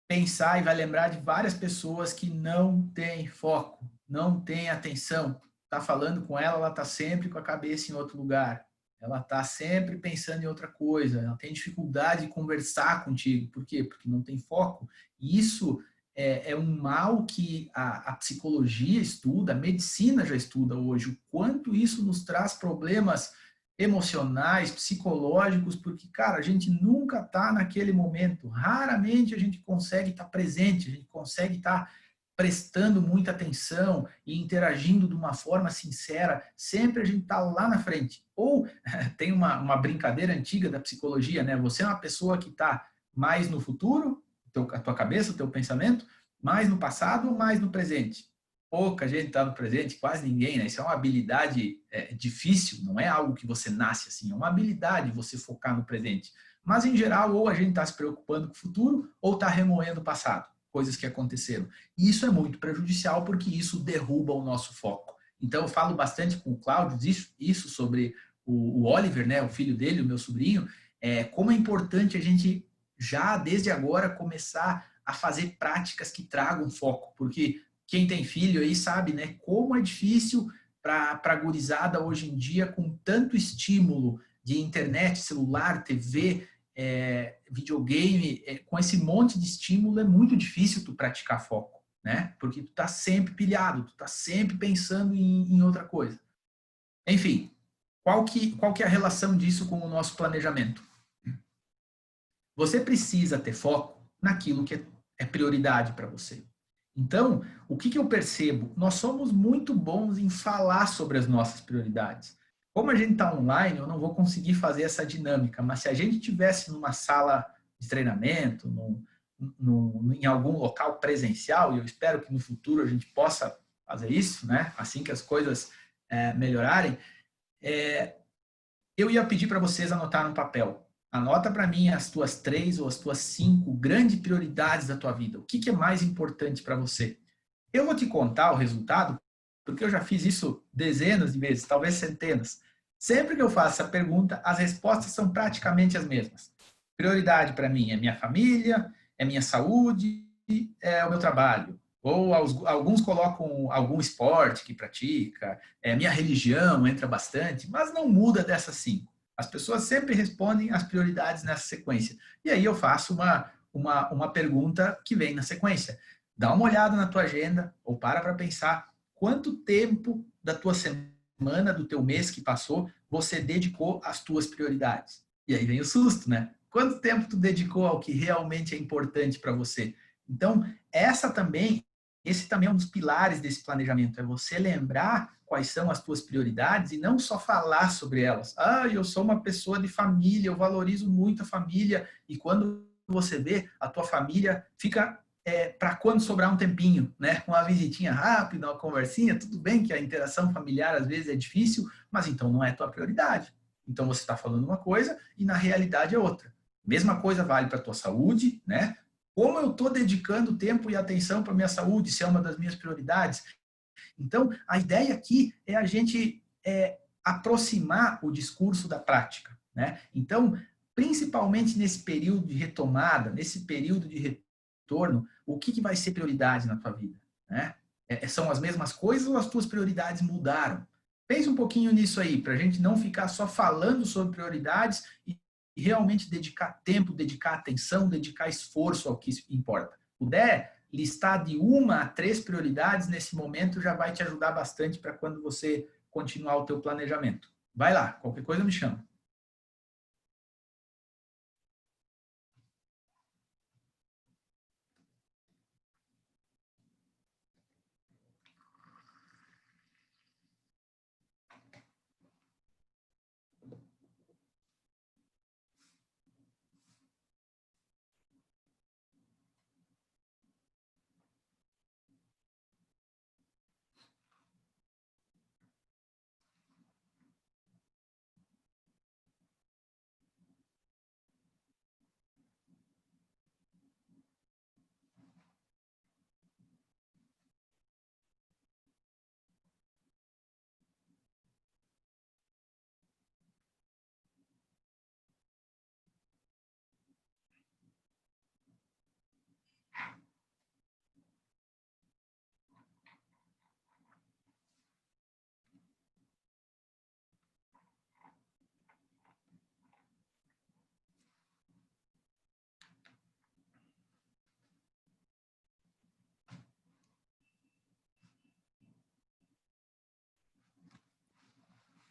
pensar e vai lembrar de várias pessoas que não têm foco, não têm atenção. Está falando com ela, ela está sempre com a cabeça em outro lugar. Ela está sempre pensando em outra coisa. Ela tem dificuldade de conversar contigo. Por quê? Porque não tem foco. E isso é um mal que a psicologia estuda, a medicina já estuda hoje. O quanto isso nos traz problemas emocionais, psicológicos, porque, cara, a gente nunca está naquele momento. Raramente a gente consegue estar presente, a gente consegue estar prestando muita atenção e interagindo de uma forma sincera. Sempre a gente está lá na frente. Ou tem uma brincadeira antiga da psicologia, né? Você é uma pessoa que está mais no futuro, a tua cabeça, o teu pensamento, mais no passado ou mais no presente? Pouca gente está no presente, quase ninguém, né? Isso é uma habilidade difícil, não é algo que você nasce assim, é uma habilidade você focar no presente. Mas, em geral, ou a gente está se preocupando com o futuro ou está remoendo o passado, coisas que aconteceram. E isso é muito prejudicial porque isso derruba o nosso foco. Então, eu falo bastante com o Cláudio isso sobre o Oliver, né, o filho dele, o meu sobrinho, como é importante a gente já, desde agora, começar a fazer práticas que tragam foco, porque quem tem filho aí sabe, né, como é difícil para a gurizada hoje em dia, com tanto estímulo de internet, celular, TV, videogame, com esse monte de estímulo, é muito difícil tu praticar foco, né? Porque tu tá sempre pilhado, tu tá sempre pensando em outra coisa. Enfim, qual que é a relação disso com o nosso planejamento? Você precisa ter foco naquilo que é prioridade para você. Então, o que eu percebo? Nós somos muito bons em falar sobre as nossas prioridades. Como a gente está online, eu não vou conseguir fazer essa dinâmica, mas se a gente tivesse numa sala de treinamento, em algum local presencial, e eu espero que no futuro a gente possa fazer isso, né? Assim que as coisas melhorarem, eu ia pedir para vocês anotar no papel. Anota para mim as tuas 3 ou as tuas 5 grandes prioridades da tua vida. O que é mais importante para você? Eu vou te contar o resultado, porque eu já fiz isso dezenas de vezes, talvez centenas. Sempre que eu faço essa pergunta, as respostas são praticamente as mesmas. Prioridade para mim é minha família, é minha saúde, é o meu trabalho. Ou alguns colocam algum esporte que pratica, minha religião entra bastante, mas não muda dessas 5. As pessoas sempre respondem as prioridades nessa sequência. E aí eu faço uma pergunta que vem na sequência. Dá uma olhada na tua agenda ou para pensar quanto tempo da tua semana, do teu mês que passou, você dedicou às tuas prioridades. E aí vem o susto, né? Quanto tempo tu dedicou ao que realmente é importante para você? Então, esse também é um dos pilares desse planejamento, é você lembrar quais são as tuas prioridades e não só falar sobre elas. Ah, eu sou uma pessoa de família, eu valorizo muito a família, e quando você vê, a tua família fica para quando sobrar um tempinho, né? Uma visitinha rápida, uma conversinha, tudo bem que a interação familiar às vezes é difícil, mas então não é tua prioridade. Então você está falando uma coisa e na realidade é outra. Mesma coisa vale para a tua saúde, né? Como eu estou dedicando tempo e atenção para a minha saúde, se é uma das minhas prioridades. Então, a ideia aqui é a gente aproximar o discurso da prática, né? Então, principalmente nesse período de retomada, nesse período de retorno, o que vai ser prioridade na tua vida, né? São as mesmas coisas ou as tuas prioridades mudaram? Pense um pouquinho nisso aí, para a gente não ficar só falando sobre prioridades e realmente dedicar tempo, dedicar atenção, dedicar esforço ao que importa. Puder listar de 1 a 3 prioridades nesse momento já vai te ajudar bastante para quando você continuar o teu planejamento. Vai lá, qualquer coisa me chama.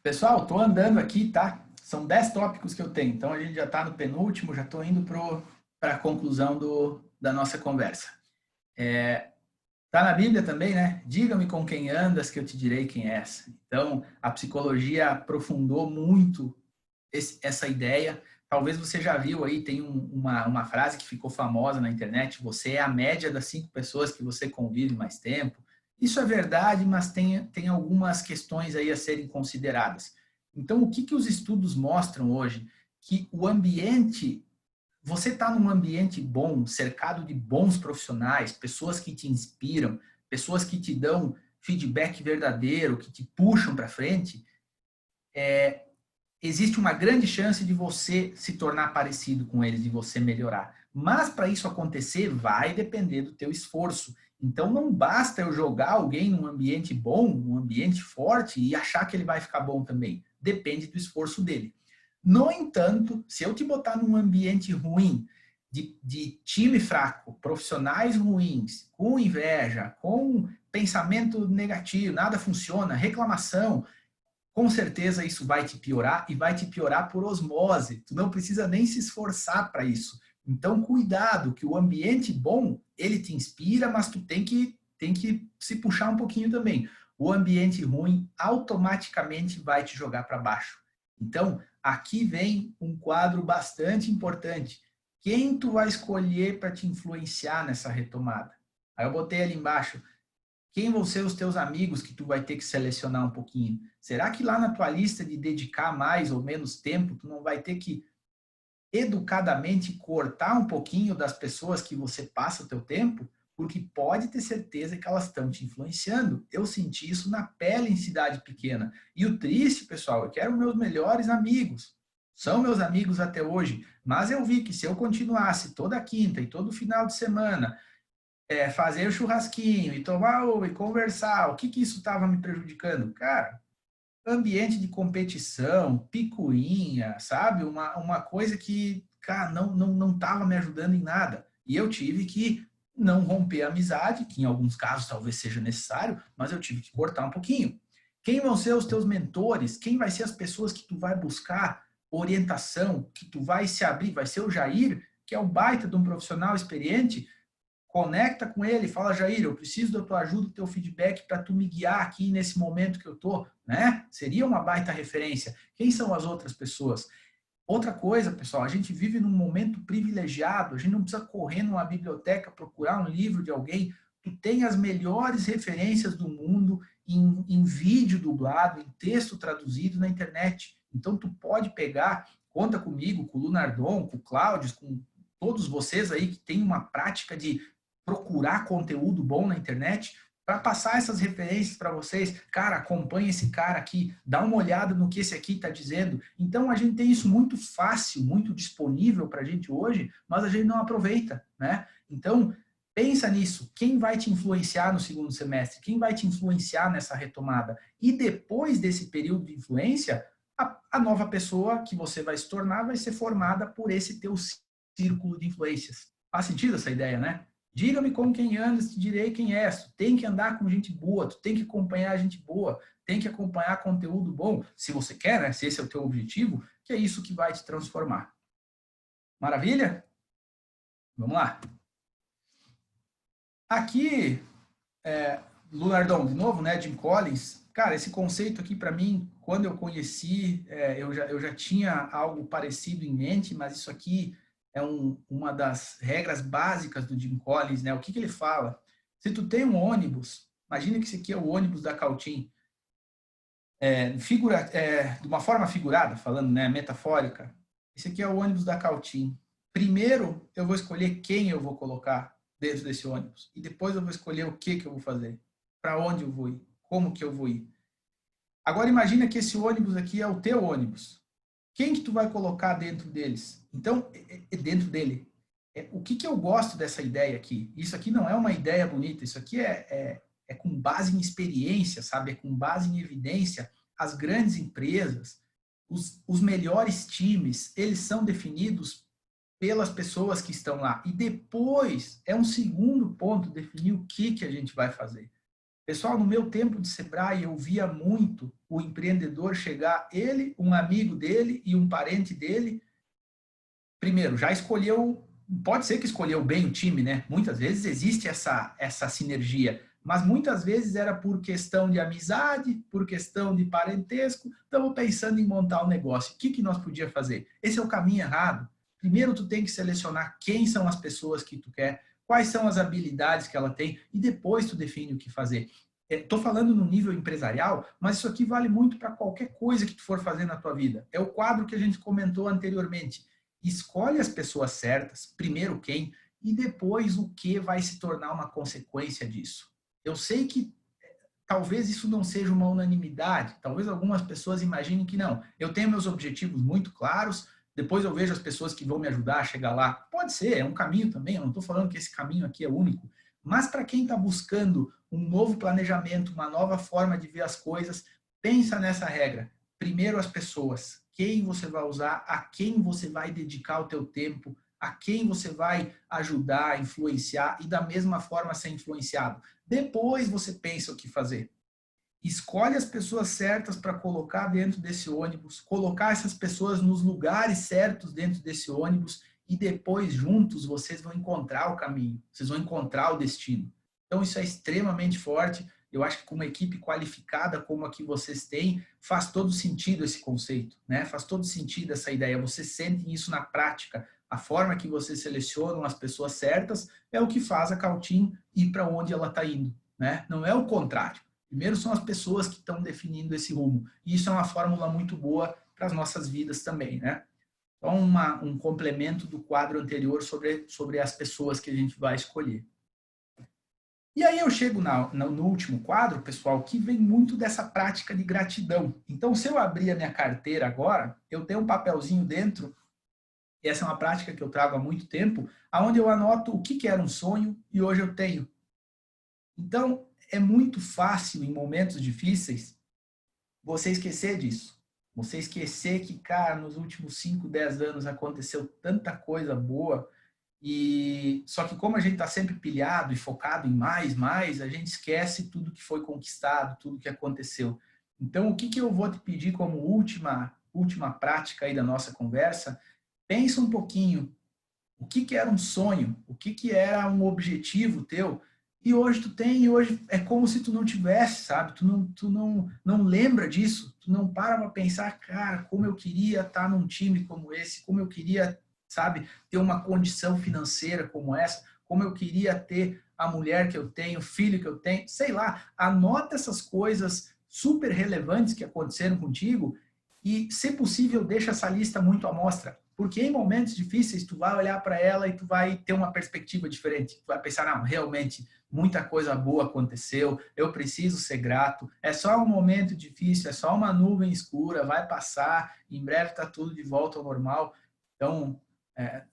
Pessoal, estou andando aqui, tá? São 10 tópicos que eu tenho, então a gente já está no penúltimo, já estou indo para a conclusão da nossa conversa. Tá na Bíblia também, né? Diga-me com quem andas, que eu te direi quem és. Então, a psicologia aprofundou muito essa ideia. Talvez você já viu aí, tem uma frase que ficou famosa na internet: você é a média das 5 pessoas que você convive mais tempo. Isso é verdade, mas tem algumas questões aí a serem consideradas. Então, o que os estudos mostram hoje? Que o ambiente, você está num ambiente bom, cercado de bons profissionais, pessoas que te inspiram, pessoas que te dão feedback verdadeiro, que te puxam para frente, existe uma grande chance de você se tornar parecido com eles, de você melhorar. Mas para isso acontecer, vai depender do teu esforço. Então não basta eu jogar alguém num ambiente bom, num ambiente forte e achar que ele vai ficar bom também. Depende do esforço dele. No entanto, se eu te botar num ambiente ruim, de time fraco, profissionais ruins, com inveja, com pensamento negativo, nada funciona, reclamação, com certeza isso vai te piorar e vai te piorar por osmose. Tu não precisa nem se esforçar para isso. Então, cuidado, que o ambiente bom, ele te inspira, mas tu tem que se puxar um pouquinho também. O ambiente ruim automaticamente vai te jogar para baixo. Então, aqui vem um quadro bastante importante. Quem tu vai escolher para te influenciar nessa retomada? Aí eu botei ali embaixo: quem vão ser os teus amigos que tu vai ter que selecionar um pouquinho? Será que lá na tua lista de dedicar mais ou menos tempo, tu não vai ter que educadamente cortar um pouquinho das pessoas que você passa o teu tempo? Porque pode ter certeza que elas estão te influenciando. Eu senti isso na pele em cidade pequena. E o triste, pessoal, eu quero meus melhores amigos. São meus amigos até hoje. Mas eu vi que se eu continuasse toda quinta e todo final de semana fazer o churrasquinho e tomar e conversar, o que isso estava me prejudicando? Cara, ambiente de competição, picuinha, sabe? Uma coisa que, cara, não estava me ajudando em nada. E eu tive que não romper a amizade, que em alguns casos talvez seja necessário, mas eu tive que cortar um pouquinho. Quem vão ser os teus mentores? Quem vai ser as pessoas que tu vai buscar orientação, que tu vai se abrir? Vai ser o Jair, que é um baita de um profissional experiente. Conecta com ele, fala: Jair, eu preciso da tua ajuda, do teu feedback para tu me guiar aqui nesse momento que eu tô, né? Seria uma baita referência. Quem são as outras pessoas? Outra coisa, pessoal, a gente vive num momento privilegiado, a gente não precisa correr numa biblioteca, procurar um livro de alguém. Tu tem as melhores referências do mundo em vídeo dublado, em texto traduzido na internet. Então, tu pode pegar, conta comigo, com o Lunardon, com o Cláudio, com todos vocês aí que têm uma prática de procurar conteúdo bom na internet. para passar essas referências para vocês. Cara, acompanha esse cara aqui, dá uma olhada no que esse aqui está dizendo. Então, a gente tem isso muito fácil, muito disponível para a gente hoje, mas a gente não aproveita, né? Então, pensa nisso. Quem vai te influenciar no segundo semestre? Quem vai te influenciar nessa retomada? E depois desse período de influência, a nova pessoa que você vai se tornar vai ser formada por esse teu círculo de influências. Faz sentido essa ideia, né? Diga-me com quem andas, te direi quem és. Tu tem que andar com gente boa, tu tem que acompanhar gente boa, tem que acompanhar conteúdo bom, se você quer, né? Se esse é o teu objetivo, que é isso que vai te transformar. Maravilha? Vamos lá. Aqui, Lunardon, de novo, né? Jim Collins. Cara, esse conceito aqui, para mim, quando eu conheci, eu já tinha algo parecido em mente, mas isso aqui é uma das regras básicas do Jim Collins, né? O que ele fala? Se tu tem um ônibus, imagina que esse aqui é o ônibus da Cautim, de uma forma figurada, falando, né, metafórica, esse aqui é o ônibus da Cautim. Primeiro, eu vou escolher quem eu vou colocar dentro desse ônibus, e depois eu vou escolher o que eu vou fazer, para onde eu vou ir, como que eu vou ir. Agora imagina que esse ônibus aqui é o teu ônibus. Quem que tu vai colocar dentro deles? Então, dentro dele. O que eu gosto dessa ideia aqui? Isso aqui não é uma ideia bonita, isso aqui é com base em experiência, sabe? É com base em evidência. As grandes empresas, os melhores times, eles são definidos pelas pessoas que estão lá. E depois, é um segundo ponto, definir o que a gente vai fazer. Pessoal, no meu tempo de Sebrae, eu via muito o empreendedor chegar, ele, um amigo dele e um parente dele. Primeiro, já escolheu, pode ser que escolheu bem o time, né? Muitas vezes existe essa sinergia, mas muitas vezes era por questão de amizade, por questão de parentesco. Estamos pensando em montar um negócio. O que nós podíamos fazer? Esse é o caminho errado. Primeiro, tu tem que selecionar quem são as pessoas que tu quer, quais são as habilidades que ela tem, e depois tu define o que fazer. Estou falando no nível empresarial, mas isso aqui vale muito para qualquer coisa que tu for fazer na tua vida. É o quadro que a gente comentou anteriormente. Escolhe as pessoas certas, primeiro quem, e depois o que vai se tornar uma consequência disso. Eu sei que talvez isso não seja uma unanimidade, talvez algumas pessoas imaginem que não. Eu tenho meus objetivos muito claros, depois eu vejo as pessoas que vão me ajudar a chegar lá. Pode ser, é um caminho também, eu não estou falando que esse caminho aqui é único, mas para quem está buscando um novo planejamento, uma nova forma de ver as coisas, pensa nessa regra. Primeiro as pessoas, quem você vai usar, a quem você vai dedicar o teu tempo, a quem você vai ajudar, influenciar e da mesma forma ser influenciado. Depois você pensa o que fazer. Escolhe as pessoas certas para colocar dentro desse ônibus, colocar essas pessoas nos lugares certos dentro desse ônibus e depois, juntos, vocês vão encontrar o caminho, vocês vão encontrar o destino. Então, isso é extremamente forte. Eu acho que com uma equipe qualificada como a que vocês têm, faz todo sentido esse conceito, né? Faz todo sentido essa ideia. Vocês sentem isso na prática. A forma que vocês selecionam as pessoas certas é o que faz a Cautim ir para onde ela está indo, né? Não é o contrário. Primeiro são as pessoas que estão definindo esse rumo. E isso é uma fórmula muito boa para as nossas vidas também, né? Então, um complemento do quadro anterior sobre as pessoas que a gente vai escolher. E aí eu chego no último quadro, pessoal, que vem muito dessa prática de gratidão. Então, se eu abrir a minha carteira agora, eu tenho um papelzinho dentro, e essa é uma prática que eu trago há muito tempo, onde eu anoto o que era um sonho e hoje eu tenho. Então, é muito fácil, em momentos difíceis, você esquecer disso. Você esquecer que, cara, nos últimos 5, 10 anos aconteceu tanta coisa boa, e só que como a gente está sempre pilhado e focado em mais, a gente esquece tudo que foi conquistado, tudo que aconteceu. Então, o que eu vou te pedir como última prática aí da nossa conversa? Pensa um pouquinho, o que era um sonho, o que era um objetivo teu, e hoje tu tem, e hoje é como se tu não tivesse, sabe? Tu não lembra disso, tu não para pensar, cara, como eu queria estar num time como esse, como eu queria, sabe, ter uma condição financeira como essa, como eu queria ter a mulher que eu tenho, o filho que eu tenho, sei lá, anota essas coisas super relevantes que aconteceram contigo e, se possível, deixa essa lista muito à mostra. Porque em momentos difíceis, tu vai olhar para ela e tu vai ter uma perspectiva diferente. Tu vai pensar, não, realmente, muita coisa boa aconteceu, eu preciso ser grato, é só um momento difícil, é só uma nuvem escura, vai passar, em breve está tudo de volta ao normal. Então,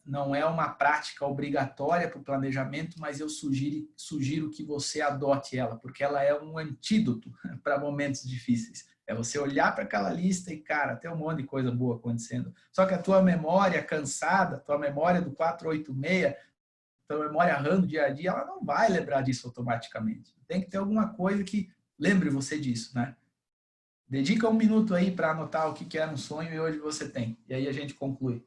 não é uma prática obrigatória para o planejamento, mas eu sugiro que você adote ela, porque ela é um antídoto para momentos difíceis. É você olhar para aquela lista e, cara, tem um monte de coisa boa acontecendo. Só que a tua memória cansada, tua memória do 486, tua memória RAM do dia a dia, ela não vai lembrar disso automaticamente. Tem que ter alguma coisa que lembre você disso, né? Dedica um minuto aí para anotar o que era um sonho e hoje você tem. E aí a gente conclui.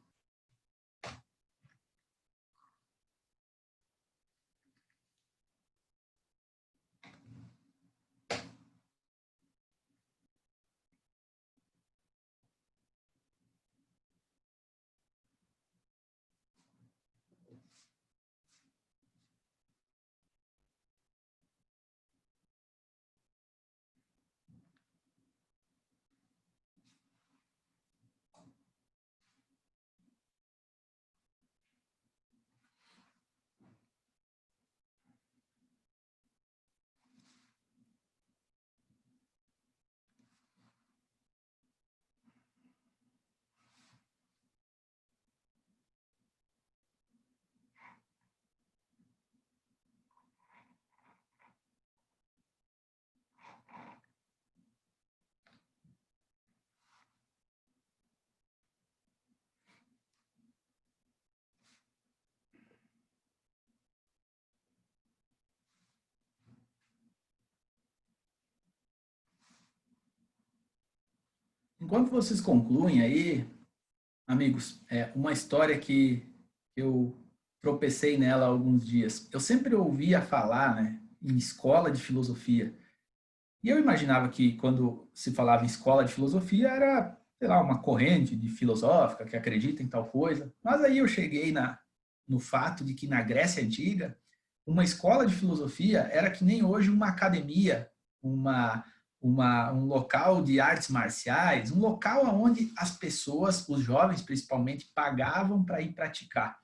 Enquanto vocês concluem aí, amigos, uma história que eu tropecei nela há alguns dias. Eu sempre ouvia falar, né, em escola de filosofia. E eu imaginava que quando se falava em escola de filosofia era, sei lá, uma corrente de filosófica que acredita em tal coisa. Mas aí eu cheguei no fato de que na Grécia Antiga, uma escola de filosofia era que nem hoje uma academia, uma, um local de artes marciais, um local onde as pessoas, os jovens principalmente, pagavam para ir praticar.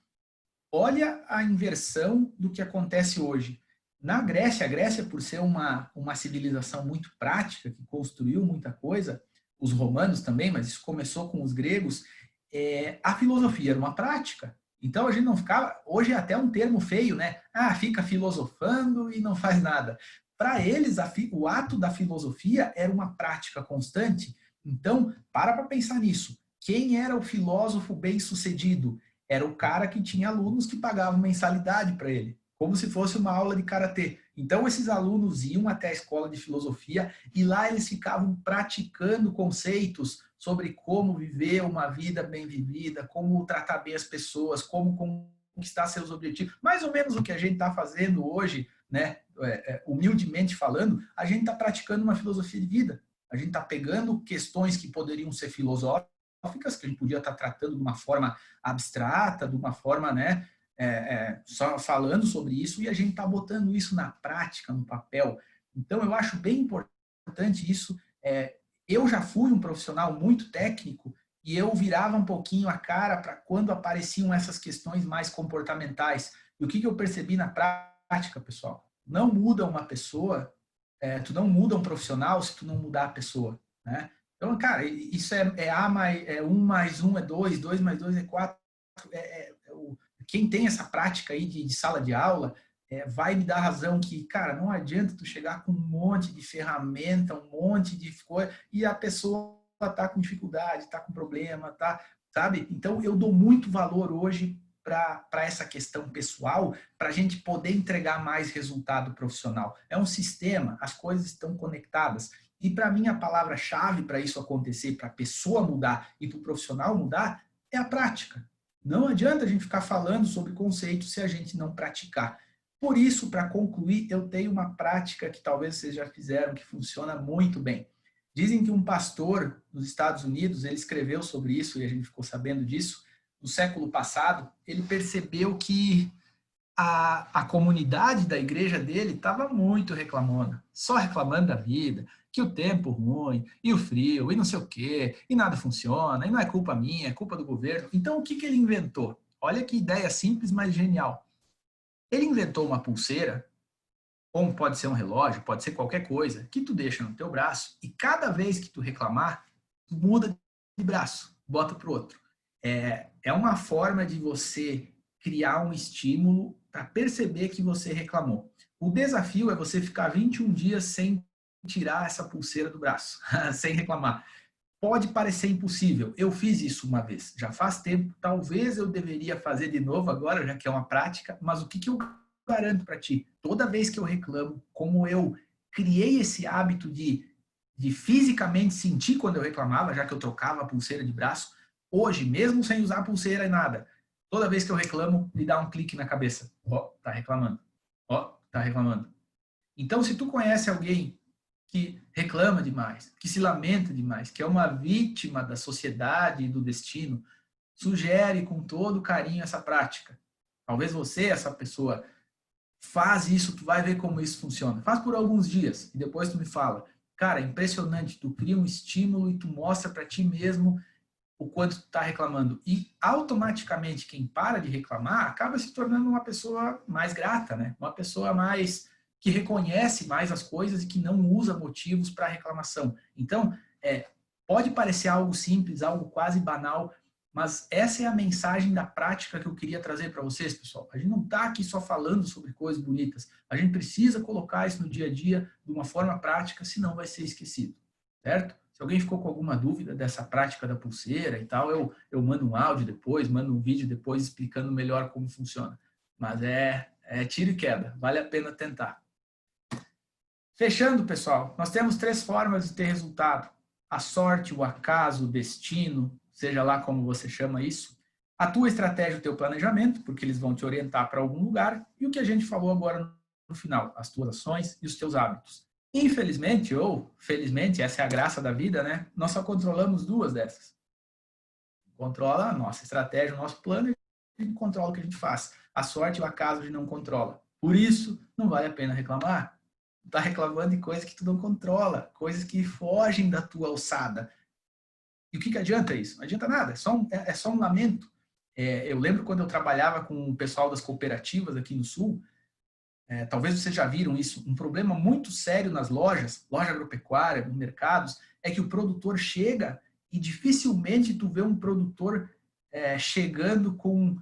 Olha a inversão do que acontece hoje. Na Grécia, a Grécia, por ser uma civilização muito prática, que construiu muita coisa, os romanos também, mas isso começou com os gregos, a filosofia era uma prática. Então a gente não ficava. Hoje é até um termo feio, né? Ah, fica filosofando e não faz nada. Para eles, o ato da filosofia era uma prática constante. Então, para pensar nisso. Quem era o filósofo bem-sucedido? Era o cara que tinha alunos que pagavam mensalidade para ele, como se fosse uma aula de karatê. Então, esses alunos iam até a escola de filosofia e lá eles ficavam praticando conceitos sobre como viver uma vida bem vivida, como tratar bem as pessoas, como conquistar seus objetivos. Mais ou menos o que a gente está fazendo hoje, né? Humildemente falando, a gente está praticando uma filosofia de vida. A gente está pegando questões que poderiam ser filosóficas, que a gente podia estar tratando de uma forma abstrata, de uma forma, né, só falando sobre isso, e a gente está botando isso na prática, no papel. Então, eu acho bem importante isso. Eu já fui um profissional muito técnico e eu virava um pouquinho a cara para quando apareciam essas questões mais comportamentais. E o que eu percebi na prática, pessoal? Não muda uma pessoa, tu não muda um profissional se tu não mudar a pessoa, né? Então, cara, isso A mais, 1 mais 1 é 2, 2 mais 2 é 4. Quem tem essa prática aí de sala de aula vai me dar razão que, cara, não adianta tu chegar com um monte de ferramenta, um monte de coisa, e a pessoa tá com dificuldade, tá com problema, tá, sabe? Então, eu dou muito valor hoje para essa questão pessoal, para a gente poder entregar mais resultado profissional. É um sistema, as coisas estão conectadas. E para mim, a palavra-chave para isso acontecer, para a pessoa mudar e para o profissional mudar, é a prática. Não adianta a gente ficar falando sobre conceitos se a gente não praticar. Por isso, para concluir, eu tenho uma prática que talvez vocês já fizeram, que funciona muito bem. Dizem que um pastor nos Estados Unidos, ele escreveu sobre isso e a gente ficou sabendo disso, no século passado, ele percebeu que a comunidade da igreja dele estava muito reclamona, só reclamando da vida, que o tempo ruim, e o frio, e não sei o quê, e nada funciona, e não é culpa minha, é culpa do governo. Então, o que ele inventou? Olha que ideia simples, mas genial. Ele inventou uma pulseira, ou pode ser um relógio, pode ser qualquer coisa, que tu deixa no teu braço, e cada vez que tu reclamar, tu muda de braço, bota pro outro. É uma forma de você criar um estímulo para perceber que você reclamou. O desafio é você ficar 21 dias sem tirar essa pulseira do braço, sem reclamar. Pode parecer impossível. Eu fiz isso uma vez, já faz tempo. Talvez eu deveria fazer de novo agora, já que é uma prática, mas o que eu garanto para ti? Toda vez que eu reclamo, como eu criei esse hábito de fisicamente sentir quando eu reclamava, já que eu trocava a pulseira de braço, hoje, mesmo sem usar pulseira e nada, toda vez que eu reclamo, me dá um clique na cabeça. Ó, tá reclamando. Ó, tá reclamando. Então, se tu conhece alguém que reclama demais, que se lamenta demais, que é uma vítima da sociedade e do destino, sugere com todo carinho essa prática. Talvez você, essa pessoa, faz isso, tu vai ver como isso funciona. Faz por alguns dias e depois tu me fala. Cara, é impressionante, tu cria um estímulo e tu mostra para ti mesmo o quanto tu está reclamando. E automaticamente quem para de reclamar acaba se tornando uma pessoa mais grata, né? Uma pessoa mais que reconhece mais as coisas e que não usa motivos para reclamação. Então, pode parecer algo simples, algo quase banal, mas essa é a mensagem da prática que eu queria trazer para vocês, pessoal. A gente não está aqui só falando sobre coisas bonitas. A gente precisa colocar isso no dia a dia de uma forma prática, senão vai ser esquecido, certo? Se alguém ficou com alguma dúvida dessa prática da pulseira e tal, eu mando um áudio depois, mando um vídeo depois explicando melhor como funciona. Mas é tiro e queda, vale a pena tentar. Fechando, pessoal, nós temos 3 formas de ter resultado. A sorte, o acaso, o destino, seja lá como você chama isso. A tua estratégia, o teu planejamento, porque eles vão te orientar para algum lugar. E o que a gente falou agora no final, as tuas ações e os teus hábitos. Infelizmente, ou felizmente, essa é a graça da vida, né? Nós só controlamos 2 dessas. Controla a nossa estratégia, o nosso plano, e a gente controla o que a gente faz. A sorte e o acaso a gente não controla. Por isso, não vale a pena reclamar. Tá reclamando de coisas que tu não controla, coisas que fogem da tua alçada. E o que adianta isso? Não adianta nada, é só um lamento. Eu lembro quando eu trabalhava com o pessoal das cooperativas aqui no Sul, talvez vocês já viram isso, um problema muito sério nas lojas, loja agropecuária, nos mercados, é que o produtor chega e dificilmente tu vê um produtor chegando com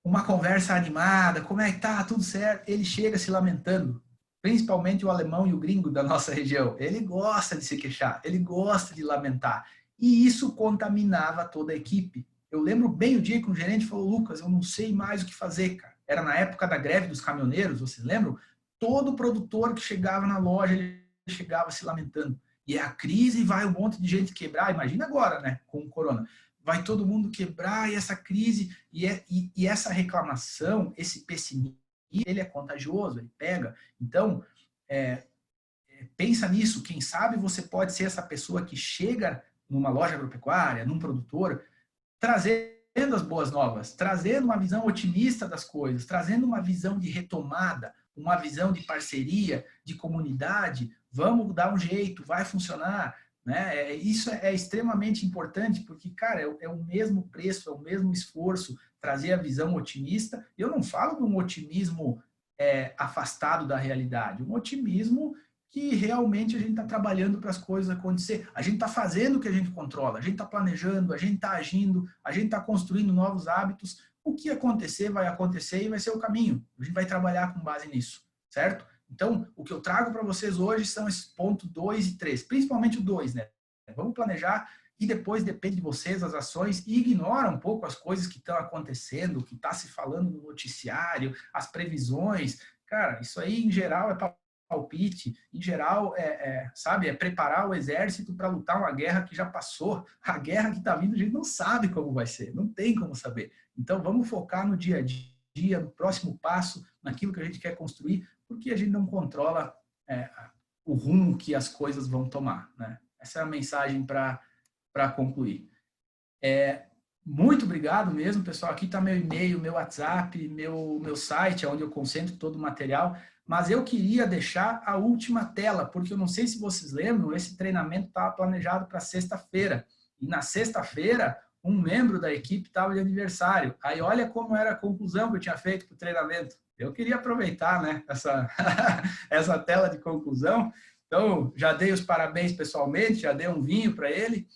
uma conversa animada, como é que tá, tudo certo, ele chega se lamentando. Principalmente o alemão e o gringo da nossa região. Ele gosta de se queixar, ele gosta de lamentar. E isso contaminava toda a equipe. Eu lembro bem o dia que um gerente falou, Lucas, eu não sei mais o que fazer, cara. Era na época da greve dos caminhoneiros, vocês lembram? Todo produtor que chegava na loja, ele chegava se lamentando. E é a crise, vai um monte de gente quebrar. Imagina agora, né, com o corona. Vai todo mundo quebrar e essa crise, e essa reclamação, esse pessimismo, ele é contagioso, ele pega. Então, pensa nisso. Quem sabe você pode ser essa pessoa que chega numa loja agropecuária, num produtor, trazendo as boas novas, trazendo uma visão otimista das coisas, trazendo uma visão de retomada, uma visão de parceria, de comunidade. Vamos dar um jeito, vai funcionar. Né? Isso é extremamente importante, porque, cara, é o mesmo preço, é o mesmo esforço, trazer a visão otimista. Eu não falo de um otimismo afastado da realidade, um otimismo que realmente a gente está trabalhando para as coisas acontecer. A gente está fazendo o que a gente controla, a gente está planejando, a gente está agindo, a gente está construindo novos hábitos. O que acontecer, vai acontecer e vai ser o caminho. A gente vai trabalhar com base nisso, certo? Então, o que eu trago para vocês hoje são esses pontos 2 e 3, principalmente o 2, né? Vamos planejar e depois depende de vocês as ações e ignora um pouco as coisas que estão acontecendo, o que está se falando no noticiário, as previsões. Cara, isso aí em geral é palpite, em geral sabe, é preparar o exército para lutar uma guerra que já passou. A guerra que está vindo a gente não sabe como vai ser, não tem como saber. Então vamos focar no dia a dia, no próximo passo, naquilo que a gente quer construir, porque a gente não controla o rumo que as coisas vão tomar, né? Essa é a mensagem para concluir. Muito obrigado mesmo, pessoal. Aqui está meu e-mail, meu WhatsApp, meu site, onde eu concentro todo o material. Mas eu queria deixar a última tela, porque eu não sei se vocês lembram, esse treinamento estava planejado para sexta-feira. E na sexta-feira, um membro da equipe estava de aniversário. Aí olha como era a conclusão que eu tinha feito para o treinamento. Eu queria aproveitar, né, essa tela de conclusão. Então, já dei os parabéns pessoalmente, já dei um vinho para ele.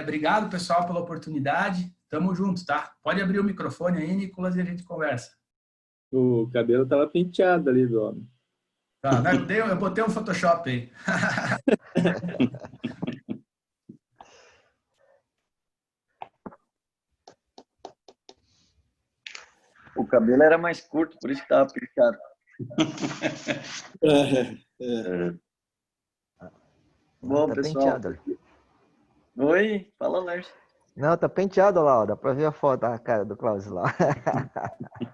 Obrigado, pessoal, pela oportunidade. Tamo junto, tá? Pode abrir o microfone aí, Nicolas, e a gente conversa. O cabelo estava penteado ali do homem. Tá, né? Eu botei um Photoshop aí. O cabelo era mais curto, por isso que estava penteado. Bom, tá pessoal. penteado ali. Oi, fala, Lércio. Não, tá penteado lá, ó. Dá pra ver a foto da cara do Klaus lá.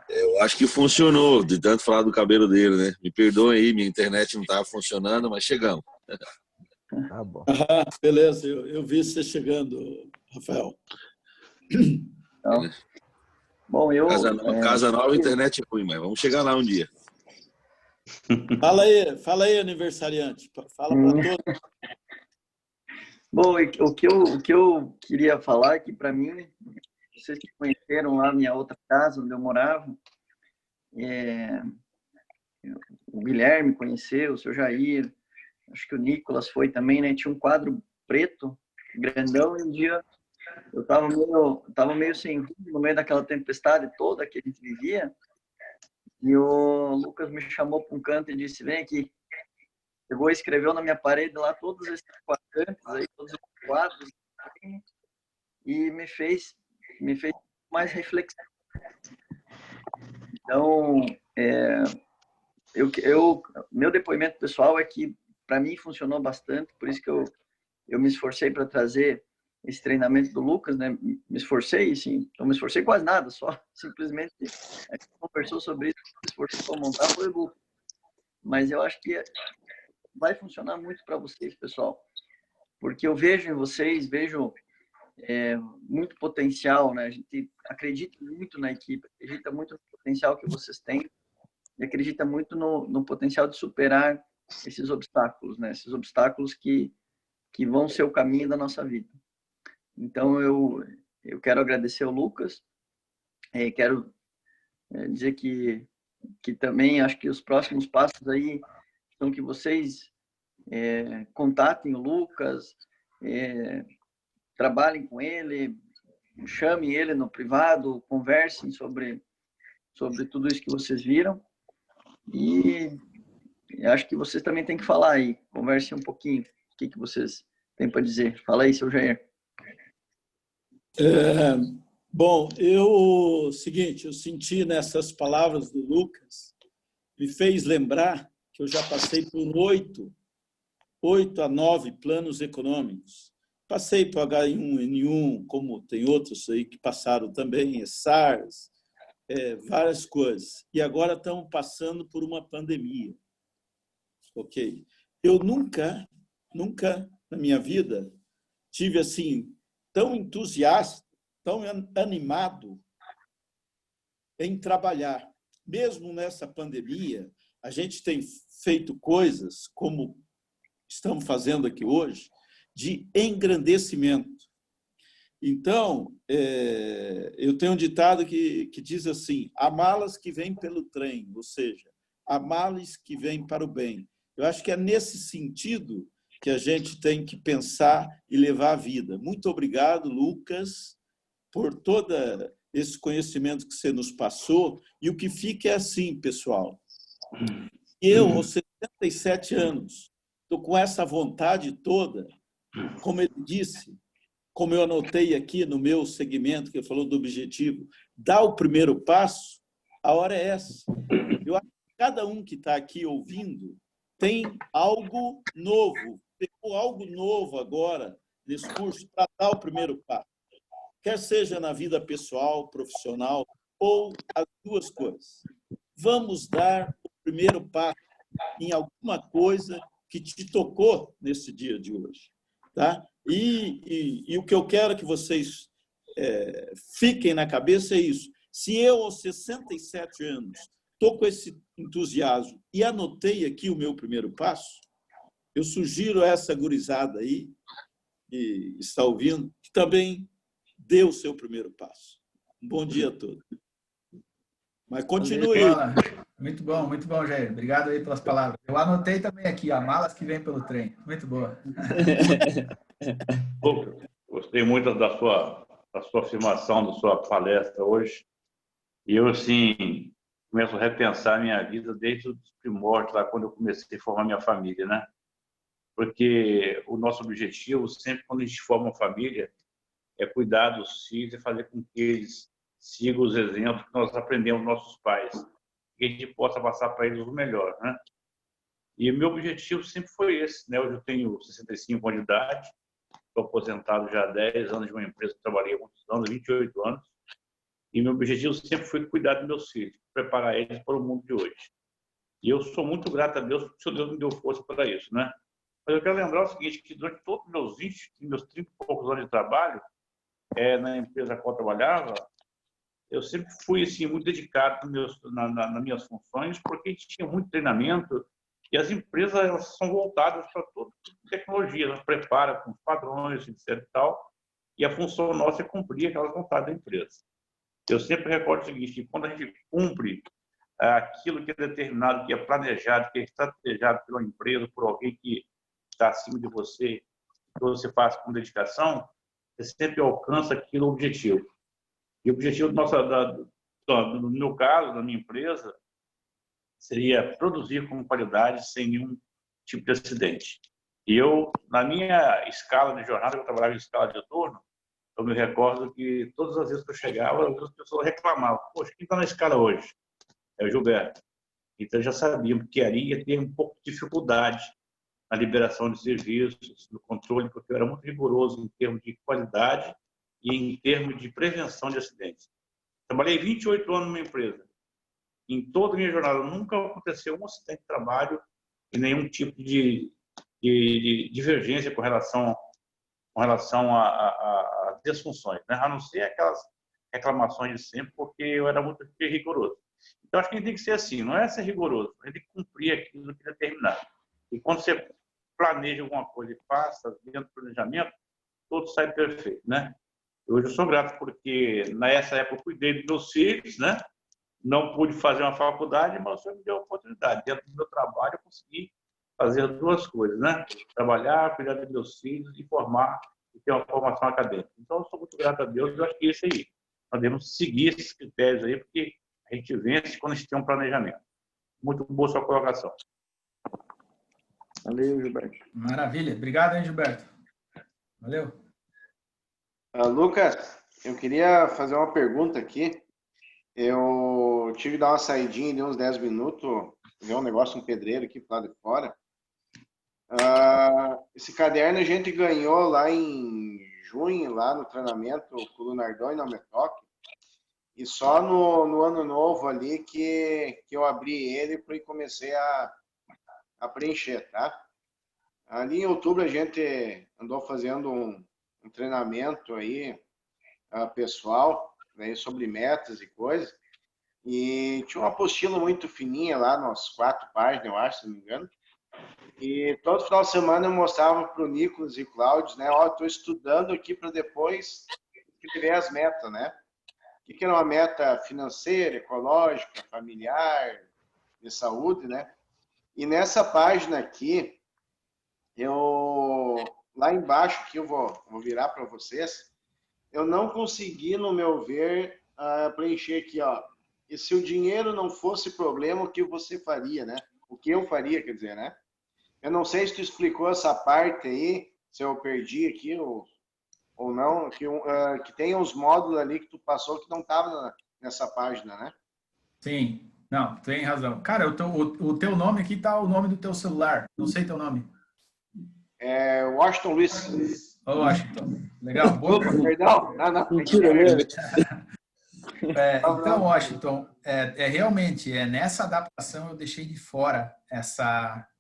Eu acho que funcionou, de tanto falar do cabelo dele, né? Me perdoem aí, minha internet não estava funcionando, mas chegamos. Tá bom. Beleza, eu vi você chegando, Rafael. Então, bom, Casa nova, internet é ruim, mas vamos chegar lá um dia. Fala aí, aniversariante. Fala para todos. Bom, o que eu queria falar é que, para mim, vocês que conheceram lá a minha outra casa, onde eu morava, o Guilherme conheceu, o seu Jair, acho que o Nicolas foi também, né? Tinha um quadro preto, grandão, e um dia eu estava meio sem rumo no meio daquela tempestade toda que a gente vivia, e o Lucas me chamou para um canto e disse, vem aqui. Chegou e escreveu na minha parede lá todos esses quadrantes aí, todos os quadros, e me fez mais reflexão. Então, meu depoimento pessoal é que, para mim, funcionou bastante, por isso que eu me esforcei para trazer esse treinamento do Lucas, né? Me esforcei, sim, não me esforcei quase nada, só simplesmente a gente conversou sobre isso, me esforcei para montar, foi o Lucas. Mas eu acho que vai funcionar muito para vocês, pessoal, porque eu vejo em vocês, vejo muito potencial, né? A gente acredita muito na equipe, acredita muito no potencial que vocês têm e acredita muito no potencial de superar esses obstáculos, né? Esses obstáculos que vão ser o caminho da nossa vida. Então, eu quero agradecer ao Lucas, quero dizer que também acho que os próximos passos aí são que vocês contatem o Lucas, trabalhem com ele, chamem ele no privado, conversem sobre tudo isso que vocês viram. E acho que vocês também têm que falar aí, conversem um pouquinho, o que vocês têm para dizer. Fala aí, seu Jair. Bom, seguinte, eu senti nessas palavras do Lucas, me fez lembrar que eu já passei por 8 a 9 planos econômicos. Passei por H1N1, como tem outros aí que passaram também, SARS, várias coisas. E agora estamos passando por uma pandemia. Ok? Eu nunca na minha vida tive assim tão entusiasta, tão animado em trabalhar. Mesmo nessa pandemia, a gente tem feito coisas, como estamos fazendo aqui hoje, de engrandecimento. Então, eu tenho um ditado que diz assim, há malas que vêm pelo trem, ou seja, há males que vêm para o bem. Eu acho que é nesse sentido que a gente tem que pensar e levar a vida. Muito obrigado, Lucas, por todo esse conhecimento que você nos passou. E o que fica é assim, pessoal. Eu, aos 77 anos, estou com essa vontade toda, como ele disse, como eu anotei aqui no meu segmento, que ele falou do objetivo, dar o primeiro passo, a hora é essa. Eu acho que cada um que está aqui ouvindo tem algo novo, pegou algo novo agora nesse curso para dar o primeiro passo. Quer seja na vida pessoal, profissional, ou as duas coisas. Vamos dar o primeiro passo em alguma coisa que te tocou nesse dia de hoje. Tá? E o que eu quero que vocês fiquem na cabeça é isso. Se eu, aos 67 anos, estou com esse entusiasmo e anotei aqui o meu primeiro passo, eu sugiro a essa gurizada aí, que está ouvindo, que também dê o seu primeiro passo. Um bom dia a todos. Mas continue. Muito bom, Jair. Obrigado aí pelas palavras. Eu anotei também aqui, malas que vêm pelo trem. Muito boa. Gostei muito da sua afirmação, da sua palestra hoje. E eu, assim, começo a repensar a minha vida desde os primórdios, lá quando eu comecei a formar minha família, né? Porque o nosso objetivo, sempre quando a gente forma uma família, é cuidar dos filhos e fazer com que eles sigam os exemplos que nós aprendemos dos nossos pais, que a gente possa passar para eles o melhor, né? E o meu objetivo sempre foi esse, né? Hoje eu tenho 65 anos de idade, estou aposentado já há 10 anos de uma empresa que trabalhei há muitos anos, 28 anos, e meu objetivo sempre foi cuidar dos meus filhos, preparar eles para o mundo de hoje. E eu sou muito grato a Deus, porque o Deus me deu força para isso, né? Mas eu quero lembrar o seguinte, que durante todos meus 30 e poucos anos de trabalho, na empresa a qual eu trabalhava, eu sempre fui assim, muito dedicado nas minhas funções, porque a gente tinha muito treinamento e as empresas elas são voltadas para toda tecnologia, elas preparam com os padrões, etc. e tal, e a função nossa é cumprir aquelas vontades da empresa. Eu sempre recordo o seguinte, que quando a gente cumpre aquilo que é determinado, que é planejado, que é estrategizado pela empresa, por alguém que está acima de você, que você faz com dedicação, você sempre alcança aquele objetivo. E o objetivo no meu caso, da minha empresa, seria produzir com qualidade sem nenhum tipo de acidente. E eu, na minha escala de jornada, eu trabalhava em escala de turno, eu me recordo que todas as vezes que eu chegava, as pessoas reclamavam, poxa, quem está na escala hoje? É o Gilberto. Então, já sabíamos que ali ia ter um pouco de dificuldade na liberação de serviços, no controle, porque eu era muito rigoroso em termos de qualidade e em termos de prevenção de acidentes. Trabalhei 28 anos numa empresa. Em toda a minha jornada, nunca aconteceu um acidente de trabalho e nenhum tipo de divergência com relação a desfunções, né? A não ser aquelas reclamações de sempre, porque eu era muito rigoroso. Então, acho que a gente tem que ser assim, não é ser rigoroso, a gente tem que cumprir aquilo que é determinado. E quando você planeja alguma coisa e passa dentro do planejamento, tudo sai perfeito, né? Hoje eu sou grato porque, nessa época, eu cuidei dos meus filhos, né? Não pude fazer uma faculdade, mas o senhor me deu a oportunidade. Dentro do meu trabalho, eu consegui fazer duas coisas, né? Trabalhar, cuidar dos meus filhos e formar, e ter uma formação acadêmica. Então, eu sou muito grato a Deus e eu acho que é isso aí. Nós devemos seguir esses critérios aí, porque a gente vence quando a gente tem um planejamento. Muito boa sua colocação. Valeu, Gilberto. Maravilha. Obrigado, hein, Gilberto. Valeu. Lucas, eu queria fazer uma pergunta aqui. Eu tive que dar uma saidinha de uns 10 minutos, ver um negócio, um pedreiro aqui para lá de fora. Esse caderno a gente ganhou lá em junho, lá no treinamento com o Lunardão e na Metoc. E só no ano novo ali que eu abri ele e comecei a preencher, tá? Ali em outubro a gente andou fazendo um treinamento aí pessoal, né, sobre metas e coisas, e tinha uma apostila muito fininha lá, umas 4 páginas, eu acho, se não me engano, e todo final de semana eu mostrava para o Nicolas e o Cláudio, né, ó, estou estudando aqui para depois escrever as metas, né? O que era uma meta financeira, ecológica, familiar, de saúde, né? E nessa página aqui, lá embaixo, que eu vou virar para vocês, eu não consegui, no meu ver, preencher aqui, ó. E se o dinheiro não fosse problema, o que você faria, né? O que eu faria, quer dizer, né? Eu não sei se tu explicou essa parte aí, se eu perdi aqui ou não, que tem uns módulos ali que tu passou que não estavam nessa página, né? Sim. Não, tem razão. Cara, o teu nome aqui tá o nome do teu celular. Não sei teu nome. É Washington Luiz. Ô, Washington. Legal. Boa pergunta. Perdão. Não. Mentira mesmo. Então, Washington, realmente, nessa adaptação eu deixei de fora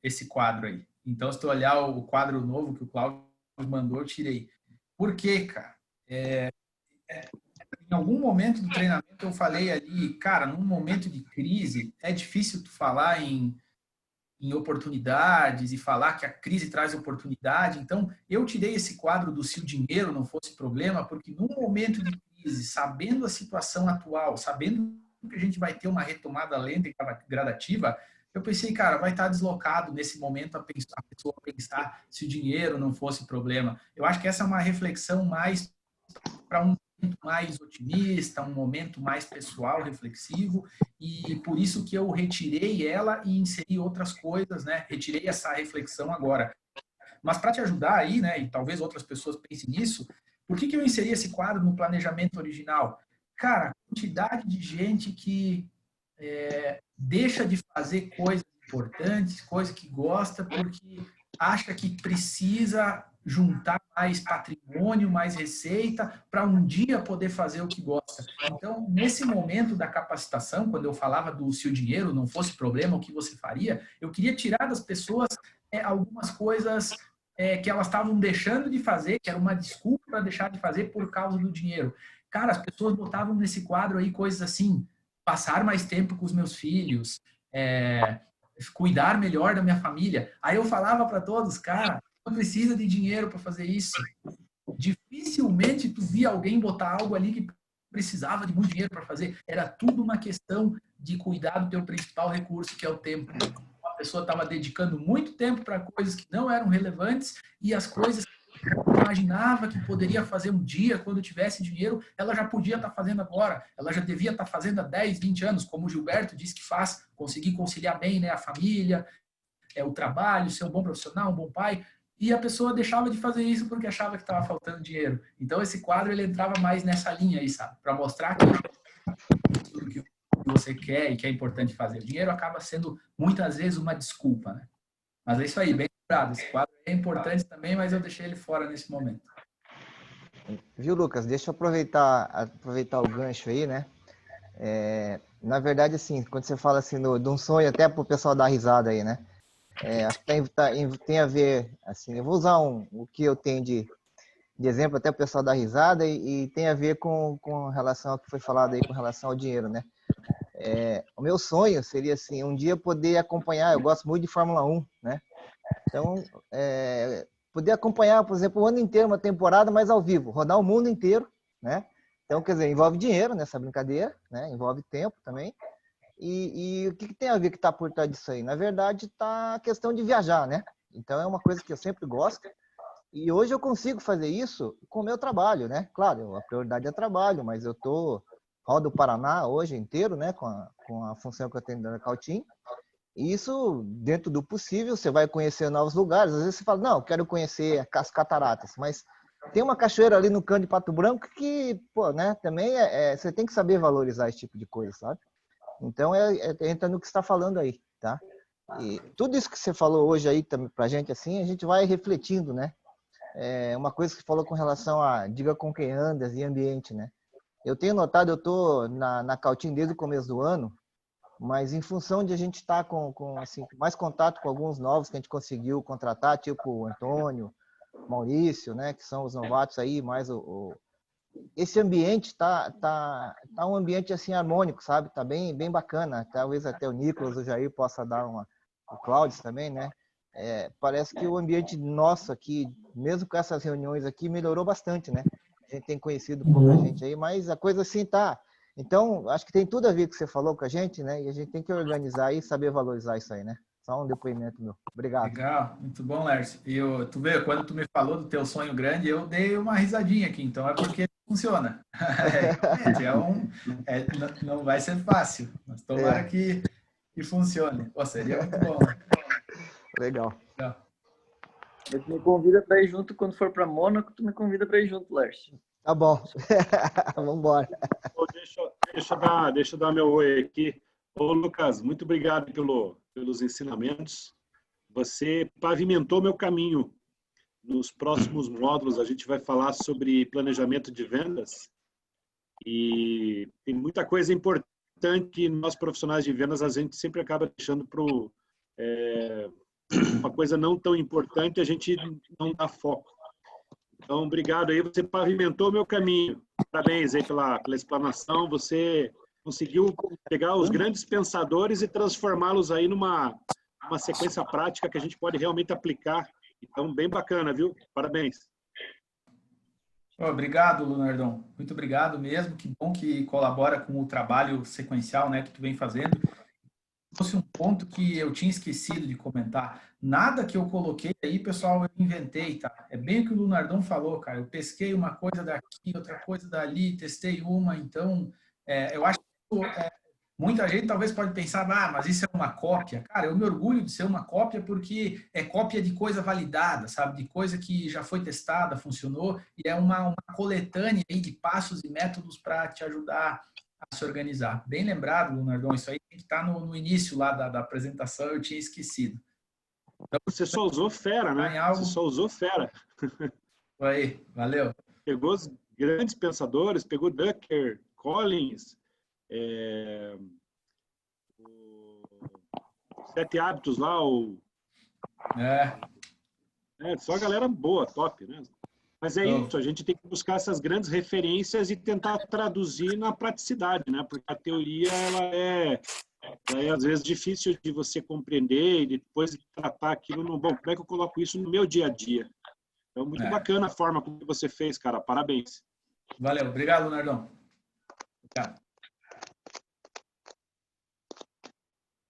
esse quadro aí. Então, se tu olhar o quadro novo que o Cláudio mandou, eu tirei. Por quê, cara? Em algum momento do treinamento eu falei ali, cara, num momento de crise, é difícil tu falar em oportunidades e falar que a crise traz oportunidade. Então, eu tirei esse quadro do se o dinheiro não fosse problema, porque num momento de crise, sabendo a situação atual, sabendo que a gente vai ter uma retomada lenta e gradativa, eu pensei, cara, vai estar deslocado nesse momento a pessoa pensar se o dinheiro não fosse problema. Eu acho que essa é uma reflexão mais para um momento mais otimista, um momento mais pessoal, reflexivo, e por isso que eu retirei ela e inseri outras coisas, né? Retirei essa reflexão agora. Mas para te ajudar aí, né, e talvez outras pessoas pensem nisso, por que eu inseri esse quadro no planejamento original? Cara, a quantidade de gente que deixa de fazer coisas importantes, coisas que gosta, porque acha que precisa juntar mais patrimônio, mais receita, para um dia poder fazer o que gosta. Então, nesse momento da capacitação, quando eu falava do se o dinheiro não fosse problema, o que você faria, eu queria tirar das pessoas algumas coisas que elas estavam deixando de fazer, que era uma desculpa para deixar de fazer por causa do dinheiro. Cara, as pessoas botavam nesse quadro aí coisas assim, passar mais tempo com os meus filhos, cuidar melhor da minha família. Aí eu falava para todos, cara, não precisa de dinheiro para fazer isso. Dificilmente tu via alguém botar algo ali que precisava de muito dinheiro para fazer. Era tudo uma questão de cuidar do teu principal recurso, que é o tempo. A pessoa estava dedicando muito tempo para coisas que não eram relevantes e as coisas que eu imaginava que poderia fazer um dia, quando tivesse dinheiro, ela já podia estar fazendo agora. Ela já devia estar fazendo há 10, 20 anos, como o Gilberto disse que faz, conseguir conciliar bem, né, a família, o trabalho, ser um bom profissional, um bom pai. E a pessoa deixava de fazer isso porque achava que estava faltando dinheiro. Então, esse quadro, ele entrava mais nessa linha aí, sabe? Para mostrar que tudo que você quer e que é importante fazer. O dinheiro acaba sendo, muitas vezes, uma desculpa, né? Mas é isso aí, bem lembrado. Esse quadro é importante também, mas eu deixei ele fora nesse momento. Viu, Lucas? Deixa eu aproveitar o gancho aí, né? Na verdade, assim, quando você fala assim de um sonho, até para o pessoal dar risada aí, né? Acho que tem a ver, assim, eu vou usar o que eu tenho de exemplo até o pessoal dar risada e tem a ver com relação ao que foi falado aí com relação ao dinheiro, né? O meu sonho seria, assim, um dia poder acompanhar, eu gosto muito de Fórmula 1, né? Então, poder acompanhar, por exemplo, o ano inteiro uma temporada, mas ao vivo, rodar o mundo inteiro, né? Então, quer dizer, envolve dinheiro nessa brincadeira, né? Envolve tempo também. E o que tem a ver que está por trás disso aí? Na verdade, está a questão de viajar, né? Então, é uma coisa que eu sempre gosto. E hoje eu consigo fazer isso com o meu trabalho, né? Claro, a prioridade é trabalho, mas eu rodo o Paraná hoje inteiro, né? Com a função que eu tenho da Cautim. E isso, dentro do possível, você vai conhecer novos lugares. Às vezes você fala, não, eu quero conhecer as cataratas, mas tem uma cachoeira ali no Cano de Pato Branco que, pô, né? Também você tem que saber valorizar esse tipo de coisa, sabe? Então, entra no que você está falando aí, tá? E tudo isso que você falou hoje aí pra gente, assim, a gente vai refletindo, né? Uma coisa que você falou com relação a diga com quem andas e ambiente, né? Eu tenho notado, eu tô na Cautim desde o começo do ano, mas em função de a gente estar com assim, mais contato com alguns novos que a gente conseguiu contratar, tipo o Antônio, Maurício, né? Que são os novatos aí, mais esse ambiente tá um ambiente assim harmônico, sabe? Tá bem bacana. Talvez até o Nicolas, o Jair possa dar o Cláudio também, né? Parece que o ambiente nosso aqui, mesmo com essas reuniões aqui, melhorou bastante, né? A gente tem conhecido pouca gente aí, mas a coisa assim tá. Então, acho que tem tudo a ver com o que você falou com a gente, né? E a gente tem que organizar e saber valorizar isso aí, né? Só um depoimento meu. Obrigado. Legal, muito bom, Lércio. E tu vê, quando tu me falou do teu sonho grande, eu dei uma risadinha aqui, então é porque funciona. Não vai ser fácil, mas tomara que funcione. Pô, seria muito bom. Legal. Tu me convida para ir junto quando for para Mônaco, tu me convida para ir junto, Lércio. Tá bom. Vamos embora. Deixa eu dar meu oi aqui. Ô, Lucas, muito obrigado pelos ensinamentos. Você pavimentou meu caminho. Nos próximos módulos, a gente vai falar sobre planejamento de vendas. E tem muita coisa importante que nós, profissionais de vendas, a gente sempre acaba deixando para uma coisa não tão importante, a gente não dá foco. Então, obrigado aí, você pavimentou o meu caminho. Parabéns aí pela explanação, você conseguiu pegar os grandes pensadores e transformá-los aí numa sequência prática que a gente pode realmente aplicar. Então, bem bacana, viu? Parabéns. Obrigado, Lunardon. Muito obrigado mesmo. Que bom que colabora com o trabalho sequencial, né, que tu vem fazendo. Fosse um ponto que eu tinha esquecido de comentar. Nada que eu coloquei aí, pessoal, eu inventei, tá? É bem o que o Lunardon falou, cara. Eu pesquei uma coisa daqui, outra coisa dali, testei uma. Então, eu acho que muita gente talvez pode pensar, mas isso é uma cópia. Cara, eu me orgulho de ser uma cópia porque é cópia de coisa validada, sabe? De coisa que já foi testada, funcionou, e é uma coletânea aí de passos e métodos para te ajudar a se organizar. Bem lembrado, Leonardon, isso aí tem que estar no início lá da apresentação, eu tinha esquecido. Então, você só usou fera, né? Você só usou fera. Aí, valeu. Pegou os grandes pensadores, pegou Ducker, Collins, Sete Hábitos lá, só a galera boa, top, né? Mas é isso, a gente tem que buscar essas grandes referências e tentar traduzir na praticidade, né? Porque a teoria, ela é às vezes difícil de você compreender e depois tratar aquilo no... Bom, como é que eu coloco isso no meu dia a dia? Então, muito bacana a forma como você fez, cara. Parabéns. Valeu. Obrigado, Leonardon. Obrigado.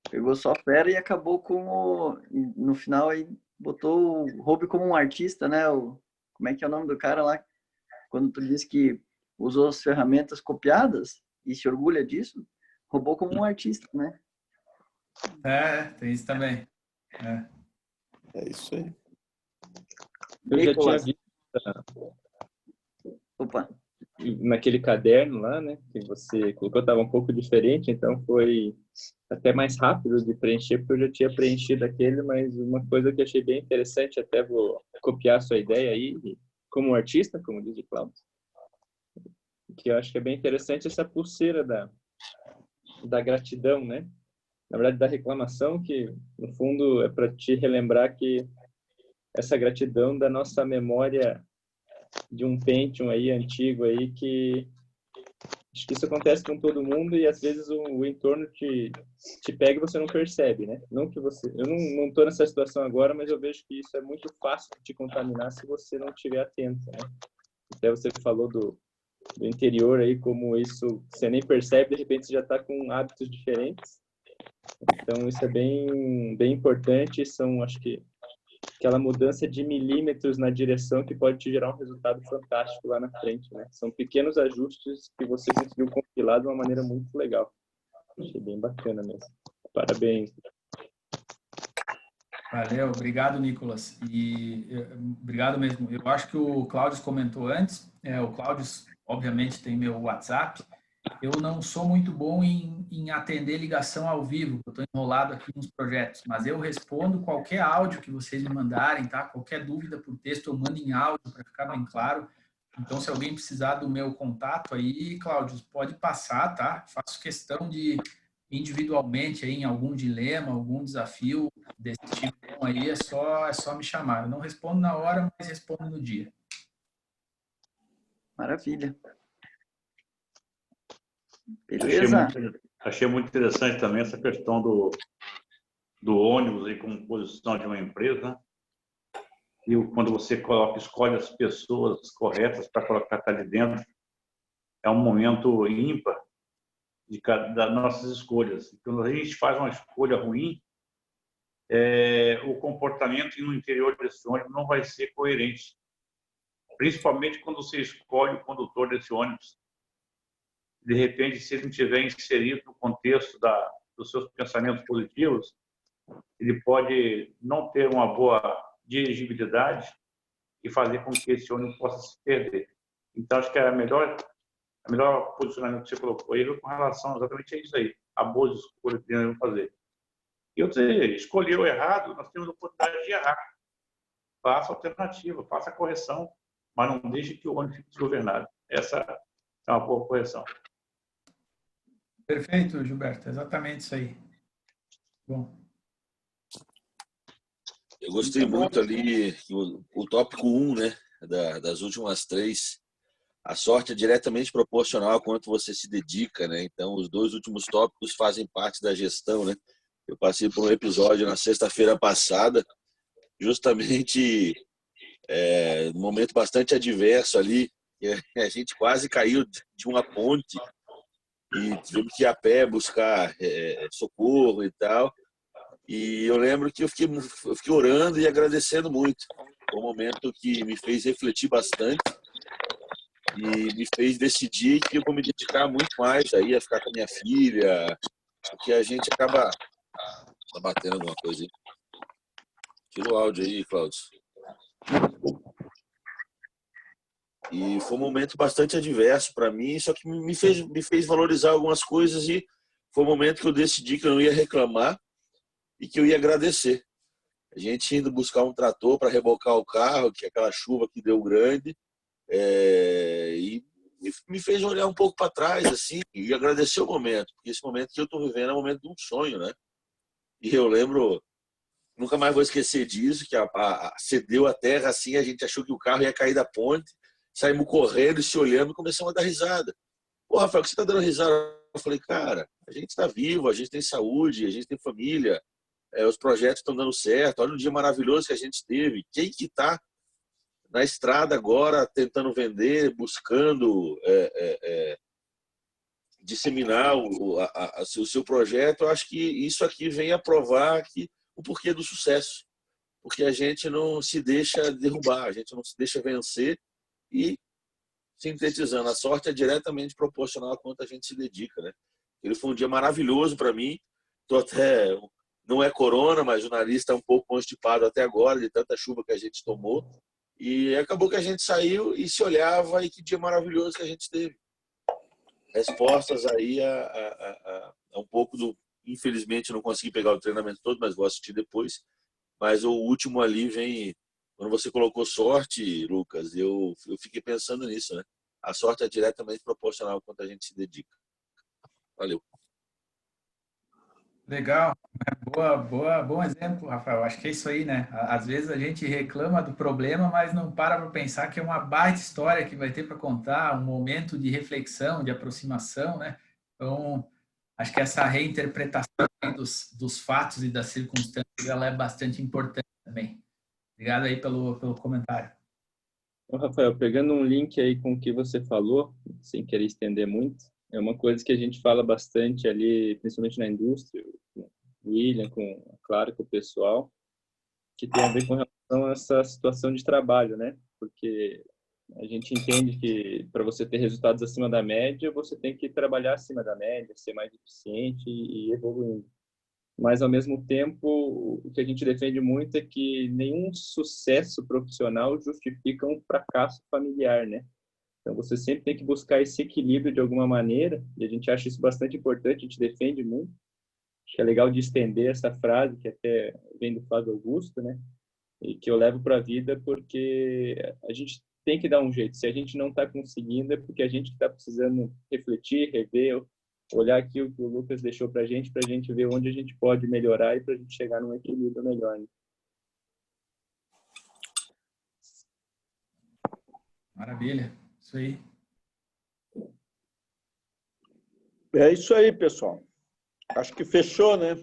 Pegou só fera e acabou com no final aí botou o Hobby como um artista, né? Como é que é o nome do cara lá? Quando tu disse que usou as ferramentas copiadas e se orgulha disso, roubou como um artista, né? Tem isso também. É isso aí. Eu já tinha visto naquele caderno lá, né, que você colocou, estava um pouco diferente, então foi até mais rápido de preencher, porque eu já tinha preenchido aquele, mas uma coisa que achei bem interessante, até vou copiar a sua ideia aí, como artista, como diz o Cláudio, que eu acho que é bem interessante essa pulseira da gratidão, né? Na verdade, da reclamação, que no fundo é para te relembrar que essa gratidão da nossa memória de um Pentium aí antigo aí, que acho que isso acontece com todo mundo e às vezes o entorno te pega e você não percebe, né? Não que você, eu não tô nessa situação agora, mas eu vejo que isso é muito fácil de te contaminar se você não estiver atento, né? Até você falou do interior aí, como isso você nem percebe, de repente você já está com hábitos diferentes. Então isso é bem importante, são, acho que, aquela mudança de milímetros na direção que pode te gerar um resultado fantástico lá na frente, né? São pequenos ajustes que você conseguiu compilar de uma maneira muito legal. Achei bem bacana mesmo. Parabéns. Valeu, obrigado, Nicolas. E obrigado mesmo. Eu acho que o Cláudio comentou antes. O Cláudio, obviamente, tem meu WhatsApp. Eu não sou muito bom em atender ligação ao vivo. Eu estou enrolado aqui nos projetos, mas eu respondo qualquer áudio que vocês me mandarem, tá? Qualquer dúvida por texto, eu mando em áudio para ficar bem claro. Então, se alguém precisar do meu contato aí, Cláudio, pode passar, tá? Faço questão de individualmente aí em algum dilema, algum desafio desse tipo aí, é só me chamar. Eu não respondo na hora, mas respondo no dia. Maravilha. Beleza. Achei muito interessante também essa questão do ônibus aí como posição de uma empresa, né? E quando você escolhe as pessoas corretas para colocar ali dentro, é um momento ímpar das nossas escolhas. Quando a gente faz uma escolha ruim, o comportamento no interior desse ônibus não vai ser coerente. Principalmente quando você escolhe o condutor desse ônibus. De repente, se ele não estiver inserido no contexto dos seus pensamentos positivos, ele pode não ter uma boa dirigibilidade e fazer com que esse ônibus possa se perder. Então, acho que a melhor posicionamento que você colocou aí com relação exatamente a isso aí, a boas escolhas que devemos fazer. E eu dizer, escolheu errado, nós temos a oportunidade de errar. Faça a alternativa, faça a correção, mas não deixe que o ônibus fique desgovernado. Essa é uma boa correção. Perfeito, Gilberto. Exatamente isso aí. Bom. Eu gostei muito ali, o tópico 1, né? das últimas 3, a sorte é diretamente proporcional a quanto você se dedica, né? Então, os 2 últimos tópicos fazem parte da gestão, né? Eu passei por um episódio na sexta-feira passada, justamente num momento bastante adverso ali, a gente quase caiu de uma ponte e tivemos que ir a pé buscar socorro e tal. E eu lembro que eu fiquei orando e agradecendo muito. Foi um momento que me fez refletir bastante e me fez decidir que eu vou me dedicar muito mais aí a ficar com a minha filha, porque a gente acaba... Tá batendo alguma coisa aí. Tira o áudio aí, Cláudio. E foi um momento bastante adverso para mim, só que me fez valorizar algumas coisas e foi um momento que eu decidi que eu não ia reclamar e que eu ia agradecer. A gente indo buscar um trator para rebocar o carro, que é aquela chuva que deu grande, e me fez olhar um pouco para trás assim e agradecer o momento, porque esse momento que eu estou vivendo é o momento de um sonho, né? E eu lembro, nunca mais vou esquecer disso, que cedeu a terra assim, a gente achou que o carro ia cair da ponte, saímos correndo e se olhando e começamos a dar risada. Pô, Rafael, que você está dando risada? Eu falei, cara, a gente está vivo, a gente tem saúde, a gente tem família, os projetos estão dando certo, olha o dia maravilhoso que a gente teve. Quem que está na estrada agora tentando vender, buscando disseminar o seu projeto? Eu acho que isso aqui vem a provar o porquê do sucesso. Porque a gente não se deixa derrubar, a gente não se deixa vencer e, sintetizando, a sorte é diretamente proporcional a quanto a gente se dedica, né? Ele foi um dia maravilhoso para mim. Tô até... Não é corona, mas o nariz está um pouco constipado até agora, de tanta chuva que a gente tomou. E acabou que a gente saiu e se olhava, e que dia maravilhoso que a gente teve. Respostas aí a um pouco do... Infelizmente, não consegui pegar o treinamento todo, mas vou assistir depois. Mas o último ali vem... Quando você colocou sorte, Lucas, eu fiquei pensando nisso, né? A sorte é diretamente proporcional ao quanto a gente se dedica. Valeu. Legal. Bom exemplo, Rafael. Acho que é isso aí, né? Às vezes a gente reclama do problema, mas não para pensar que é uma baita história que vai ter para contar, um momento de reflexão, de aproximação, né? Então, acho que essa reinterpretação dos fatos e das circunstâncias, ela é bastante importante também. Obrigado aí pelo comentário. Ô, Rafael, pegando um link aí com o que você falou, sem querer estender muito, é uma coisa que a gente fala bastante ali, principalmente na indústria, com o William, claro, com o pessoal, que tem a ver com relação a essa situação de trabalho, né? Porque a gente entende que para você ter resultados acima da média, você tem que trabalhar acima da média, ser mais eficiente e evoluindo. Mas, ao mesmo tempo, o que a gente defende muito é que nenhum sucesso profissional justifica um fracasso familiar, né? Então, você sempre tem que buscar esse equilíbrio de alguma maneira, e a gente acha isso bastante importante, a gente defende muito. Acho que é legal de estender essa frase, que até vem do Flávio Augusto, né? E que eu levo para a vida, porque a gente tem que dar um jeito. Se a gente não está conseguindo, é porque a gente está precisando refletir, rever, olhar aqui o que o Lucas deixou para a gente ver onde a gente pode melhorar e para a gente chegar num equilíbrio melhor, né? Maravilha. Isso aí. É isso aí, pessoal. Acho que fechou, né?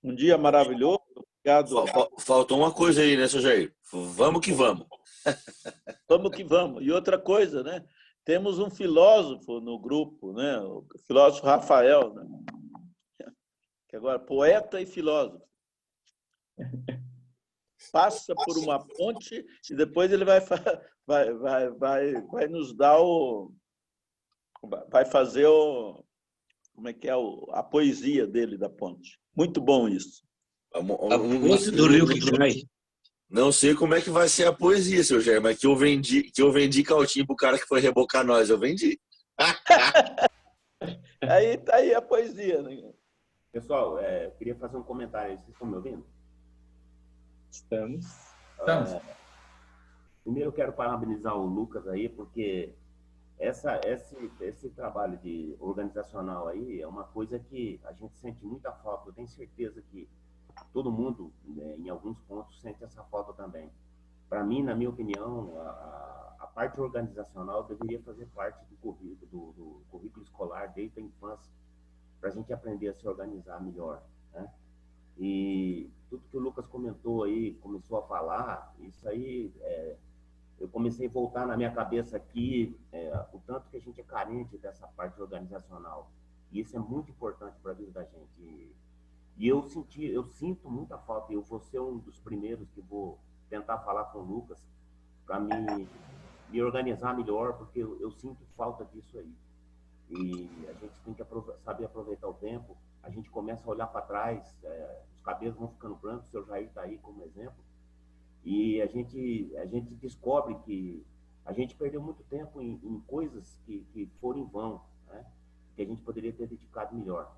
Um dia maravilhoso. Obrigado. Faltou uma coisa aí, né, seu Jair? Vamos que vamos. Vamos que vamos. E outra coisa, né? Temos um filósofo no grupo, né? O filósofo Rafael, né? Que agora poeta e filósofo. Passa por uma ponte e depois ele vai nos dar vai fazer como é que é a poesia dele da ponte. Muito bom isso. A ponte do rio que cai. Não sei como é que vai ser a poesia, seu Jair, mas que eu vendi cautinho pro cara que foi rebocar nós, eu vendi. Aí tá aí a poesia, né? Pessoal, eu queria fazer um comentário. Vocês estão me ouvindo? Estamos. Primeiro eu quero parabenizar o Lucas aí, porque esse trabalho de organizacional aí é uma coisa que a gente sente muita falta. Eu tenho certeza que todo mundo, né, em alguns pontos, sente essa falta também. Para mim, na minha opinião, parte organizacional deveria fazer parte do currículo escolar desde a infância, para a gente aprender a se organizar melhor, né? E tudo que o Lucas comentou aí, começou a falar, isso aí, eu comecei a voltar na minha cabeça aqui o tanto que a gente é carente dessa parte organizacional. E isso é muito importante para a vida da gente. E eu sinto muita falta, e eu vou ser um dos primeiros que vou tentar falar com o Lucas para me organizar melhor, porque eu sinto falta disso aí. E a gente tem que saber aproveitar o tempo. A gente começa a olhar para trás, os cabelos vão ficando brancos, o seu Jair está aí como exemplo, e a gente descobre que a gente perdeu muito tempo em coisas que foram em vão, né? Que a gente poderia ter dedicado melhor.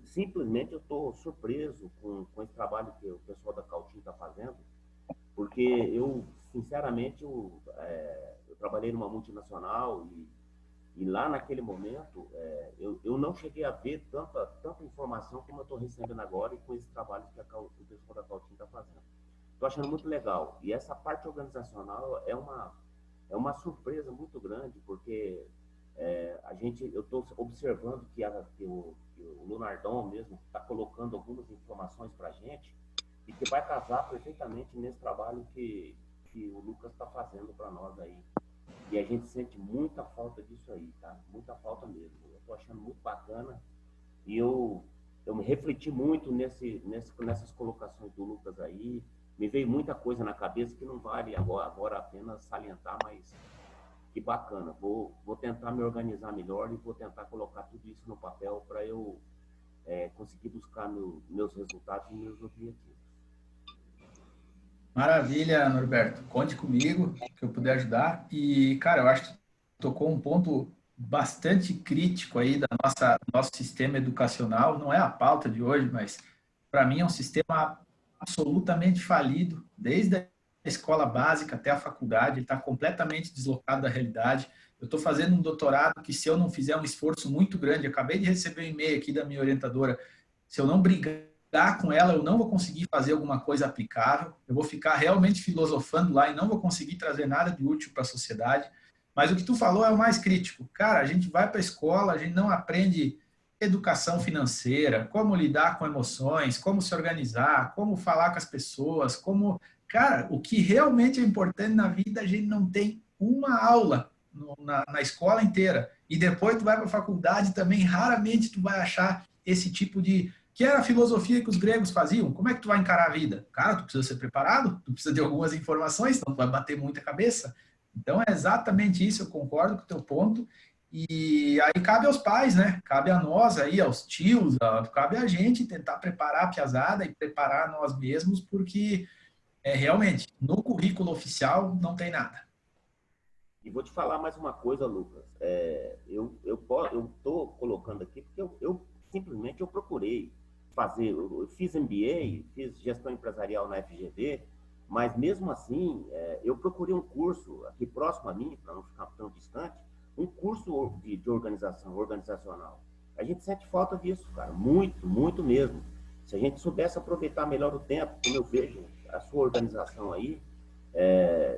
Simplesmente eu estou surpreso com esse trabalho que o pessoal da Cautim está fazendo, porque eu, sinceramente, eu trabalhei numa multinacional e lá naquele momento eu não cheguei a ver tanta informação como eu estou recebendo agora e com esse trabalho que o pessoal da Cautim está fazendo. Estou achando muito legal. E essa parte organizacional é uma surpresa muito grande, porque eu estou observando que o Lunardon mesmo está colocando algumas informações para a gente e que vai casar perfeitamente nesse trabalho que o Lucas está fazendo para nós aí. E a gente sente muita falta disso aí, tá? Muita falta mesmo. Eu estou achando muito bacana e eu me refleti muito nessas colocações do Lucas aí. Me veio muita coisa na cabeça que não vale agora apenas salientar, mas que bacana. Vou tentar me organizar melhor e vou tentar colocar tudo isso no papel para eu conseguir buscar meus resultados e meus objetivos. Maravilha, Norberto. Conte comigo, que eu puder ajudar. E, cara, eu acho que tocou um ponto bastante crítico aí do nosso sistema educacional. Não é a pauta de hoje, mas para mim é um sistema absolutamente falido, desde a escola básica até a faculdade. Ele está completamente deslocado da realidade. Eu estou fazendo um doutorado que, se eu não fizer um esforço muito grande, acabei de receber um e-mail aqui da minha orientadora, se eu não brigar com ela, eu não vou conseguir fazer alguma coisa aplicável, eu vou ficar realmente filosofando lá e não vou conseguir trazer nada de útil para a sociedade. Mas o que tu falou é o mais crítico. Cara, a gente vai para a escola, a gente não aprende educação financeira, como lidar com emoções, como se organizar, como falar com as pessoas, como... Cara, o que realmente é importante na vida, a gente não tem uma aula na escola inteira. E depois tu vai para a faculdade também, raramente tu vai achar esse tipo de... que era a filosofia que os gregos faziam. Como é que tu vai encarar a vida? Cara, tu precisa ser preparado, tu precisa de algumas informações, então tu vai bater muita cabeça. Então, é exatamente isso, eu concordo com o teu ponto. E aí cabe aos pais, né? Cabe a nós aí, aos tios, cabe a gente tentar preparar a piazada e preparar nós mesmos, porque realmente, no currículo oficial não tem nada. E vou te falar mais uma coisa, Lucas. Eu estou colocando aqui porque eu simplesmente procurei fazer, eu fiz MBA, fiz gestão empresarial na FGV, mas mesmo assim, eu procurei um curso aqui próximo a mim, para não ficar tão distante, um curso de organizacional. A gente sente falta disso, cara, muito, muito mesmo. Se a gente soubesse aproveitar melhor o tempo, como eu vejo a sua organização aí,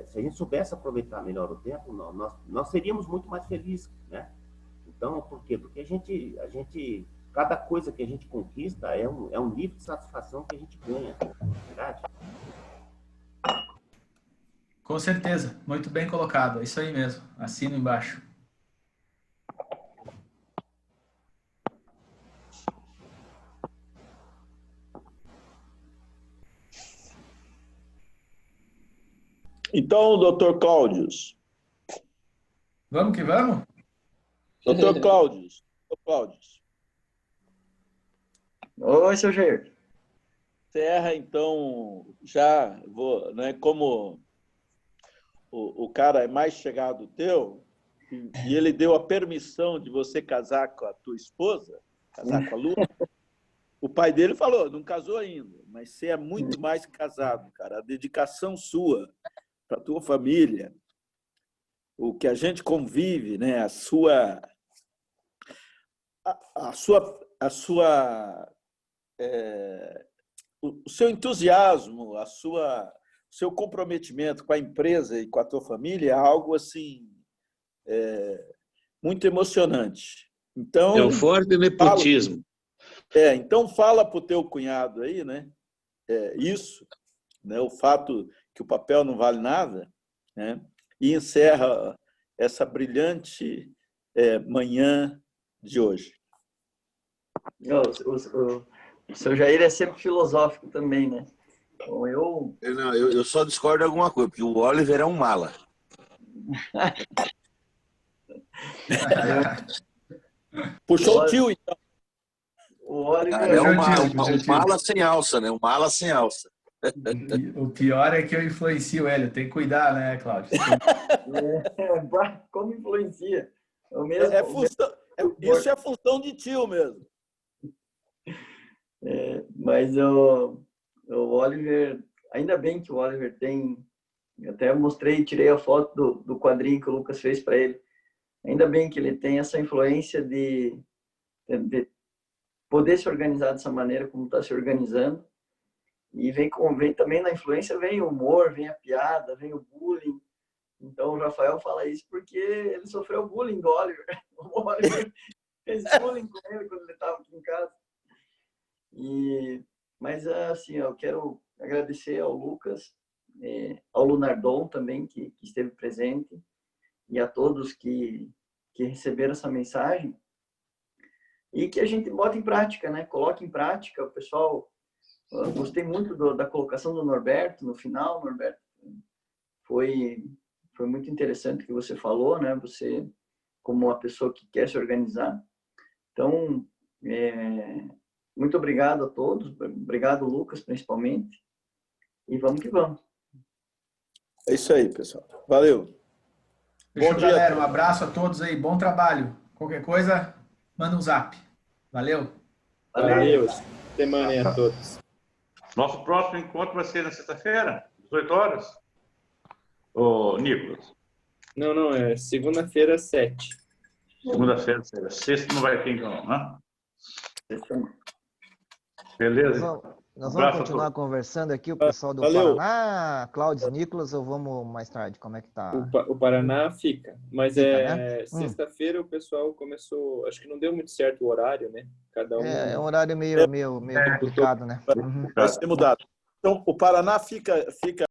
se a gente soubesse aproveitar melhor o tempo, nós seríamos muito mais felizes, né? Então, por quê? Porque a gente cada coisa que a gente conquista é um nível de satisfação que a gente ganha, verdade? Com certeza, muito bem colocado, é isso aí mesmo, assino embaixo. Então, doutor Cláudio. Vamos que vamos? Doutor Cláudio. Oi, seu Jair. Serra, então, já vou, né, como o cara é mais chegado teu, e ele deu a permissão de você casar com a tua esposa, casar com a Lu, o pai dele falou, não casou ainda, mas você é muito mais que casado, cara. A dedicação sua para a tua família, o que a gente convive, né, o seu entusiasmo, seu comprometimento com a empresa e com a tua família é algo assim muito emocionante. Então, É um forte nepotismo. Então fala para o teu cunhado aí, né? Isso, né? O fato que o papel não vale nada, né? E encerra essa brilhante manhã de hoje. O seu Jair é sempre filosófico também, né? Então, eu só discordo de alguma coisa, porque o Oliver é um mala. Puxou o tio, então. O Oliver é um mala sem alça, né? Um mala sem alça. O pior é que eu influencio ele. Tem que cuidar, né, Cláudio? Como influencia? Isso é função de tio mesmo. Mas o Oliver, ainda bem que o Oliver tem, eu até tirei a foto do quadrinho que o Lucas fez para ele. Ainda bem que ele tem essa influência de poder se organizar dessa maneira como está se organizando. E vem também na influência, vem o humor, vem a piada, vem o bullying. Então o Rafael fala isso porque ele sofreu bullying do Oliver. O Oliver fez bullying com ele quando ele estava aqui em casa. Mas assim, eu quero agradecer ao Lucas, ao Lunardon também, que esteve presente, e a todos que receberam essa mensagem, e que a gente bota em prática, né? Coloque em prática. O pessoal, gostei muito da colocação do Norberto no final. Norberto, foi muito interessante o que você falou, né? Você, como uma pessoa que quer se organizar. Então, muito obrigado a todos. Obrigado, Lucas, principalmente. E vamos que vamos. É isso aí, pessoal. Valeu. Fechou, bom dia, galera. Um abraço a todos aí. Bom trabalho. Qualquer coisa, manda um zap. Valeu. Valeu. Semana aí a todos. Nosso próximo encontro vai ser na sexta-feira, 18 horas. Ô, Nicolas. Não, é segunda-feira, 7. Segunda-feira, 7. Sexta não vai ter, então, né? Beleza? Nós vamos continuar conversando aqui, o pessoal do Paraná, Cláudio, Nicolas, ou vamos mais tarde? Como é que tá? O Paraná fica, mas né? Sexta-feira o pessoal começou, acho que não deu muito certo o horário, né? Cada um... É um horário meio complicado, né? Vai ser mudado. Então, o Paraná fica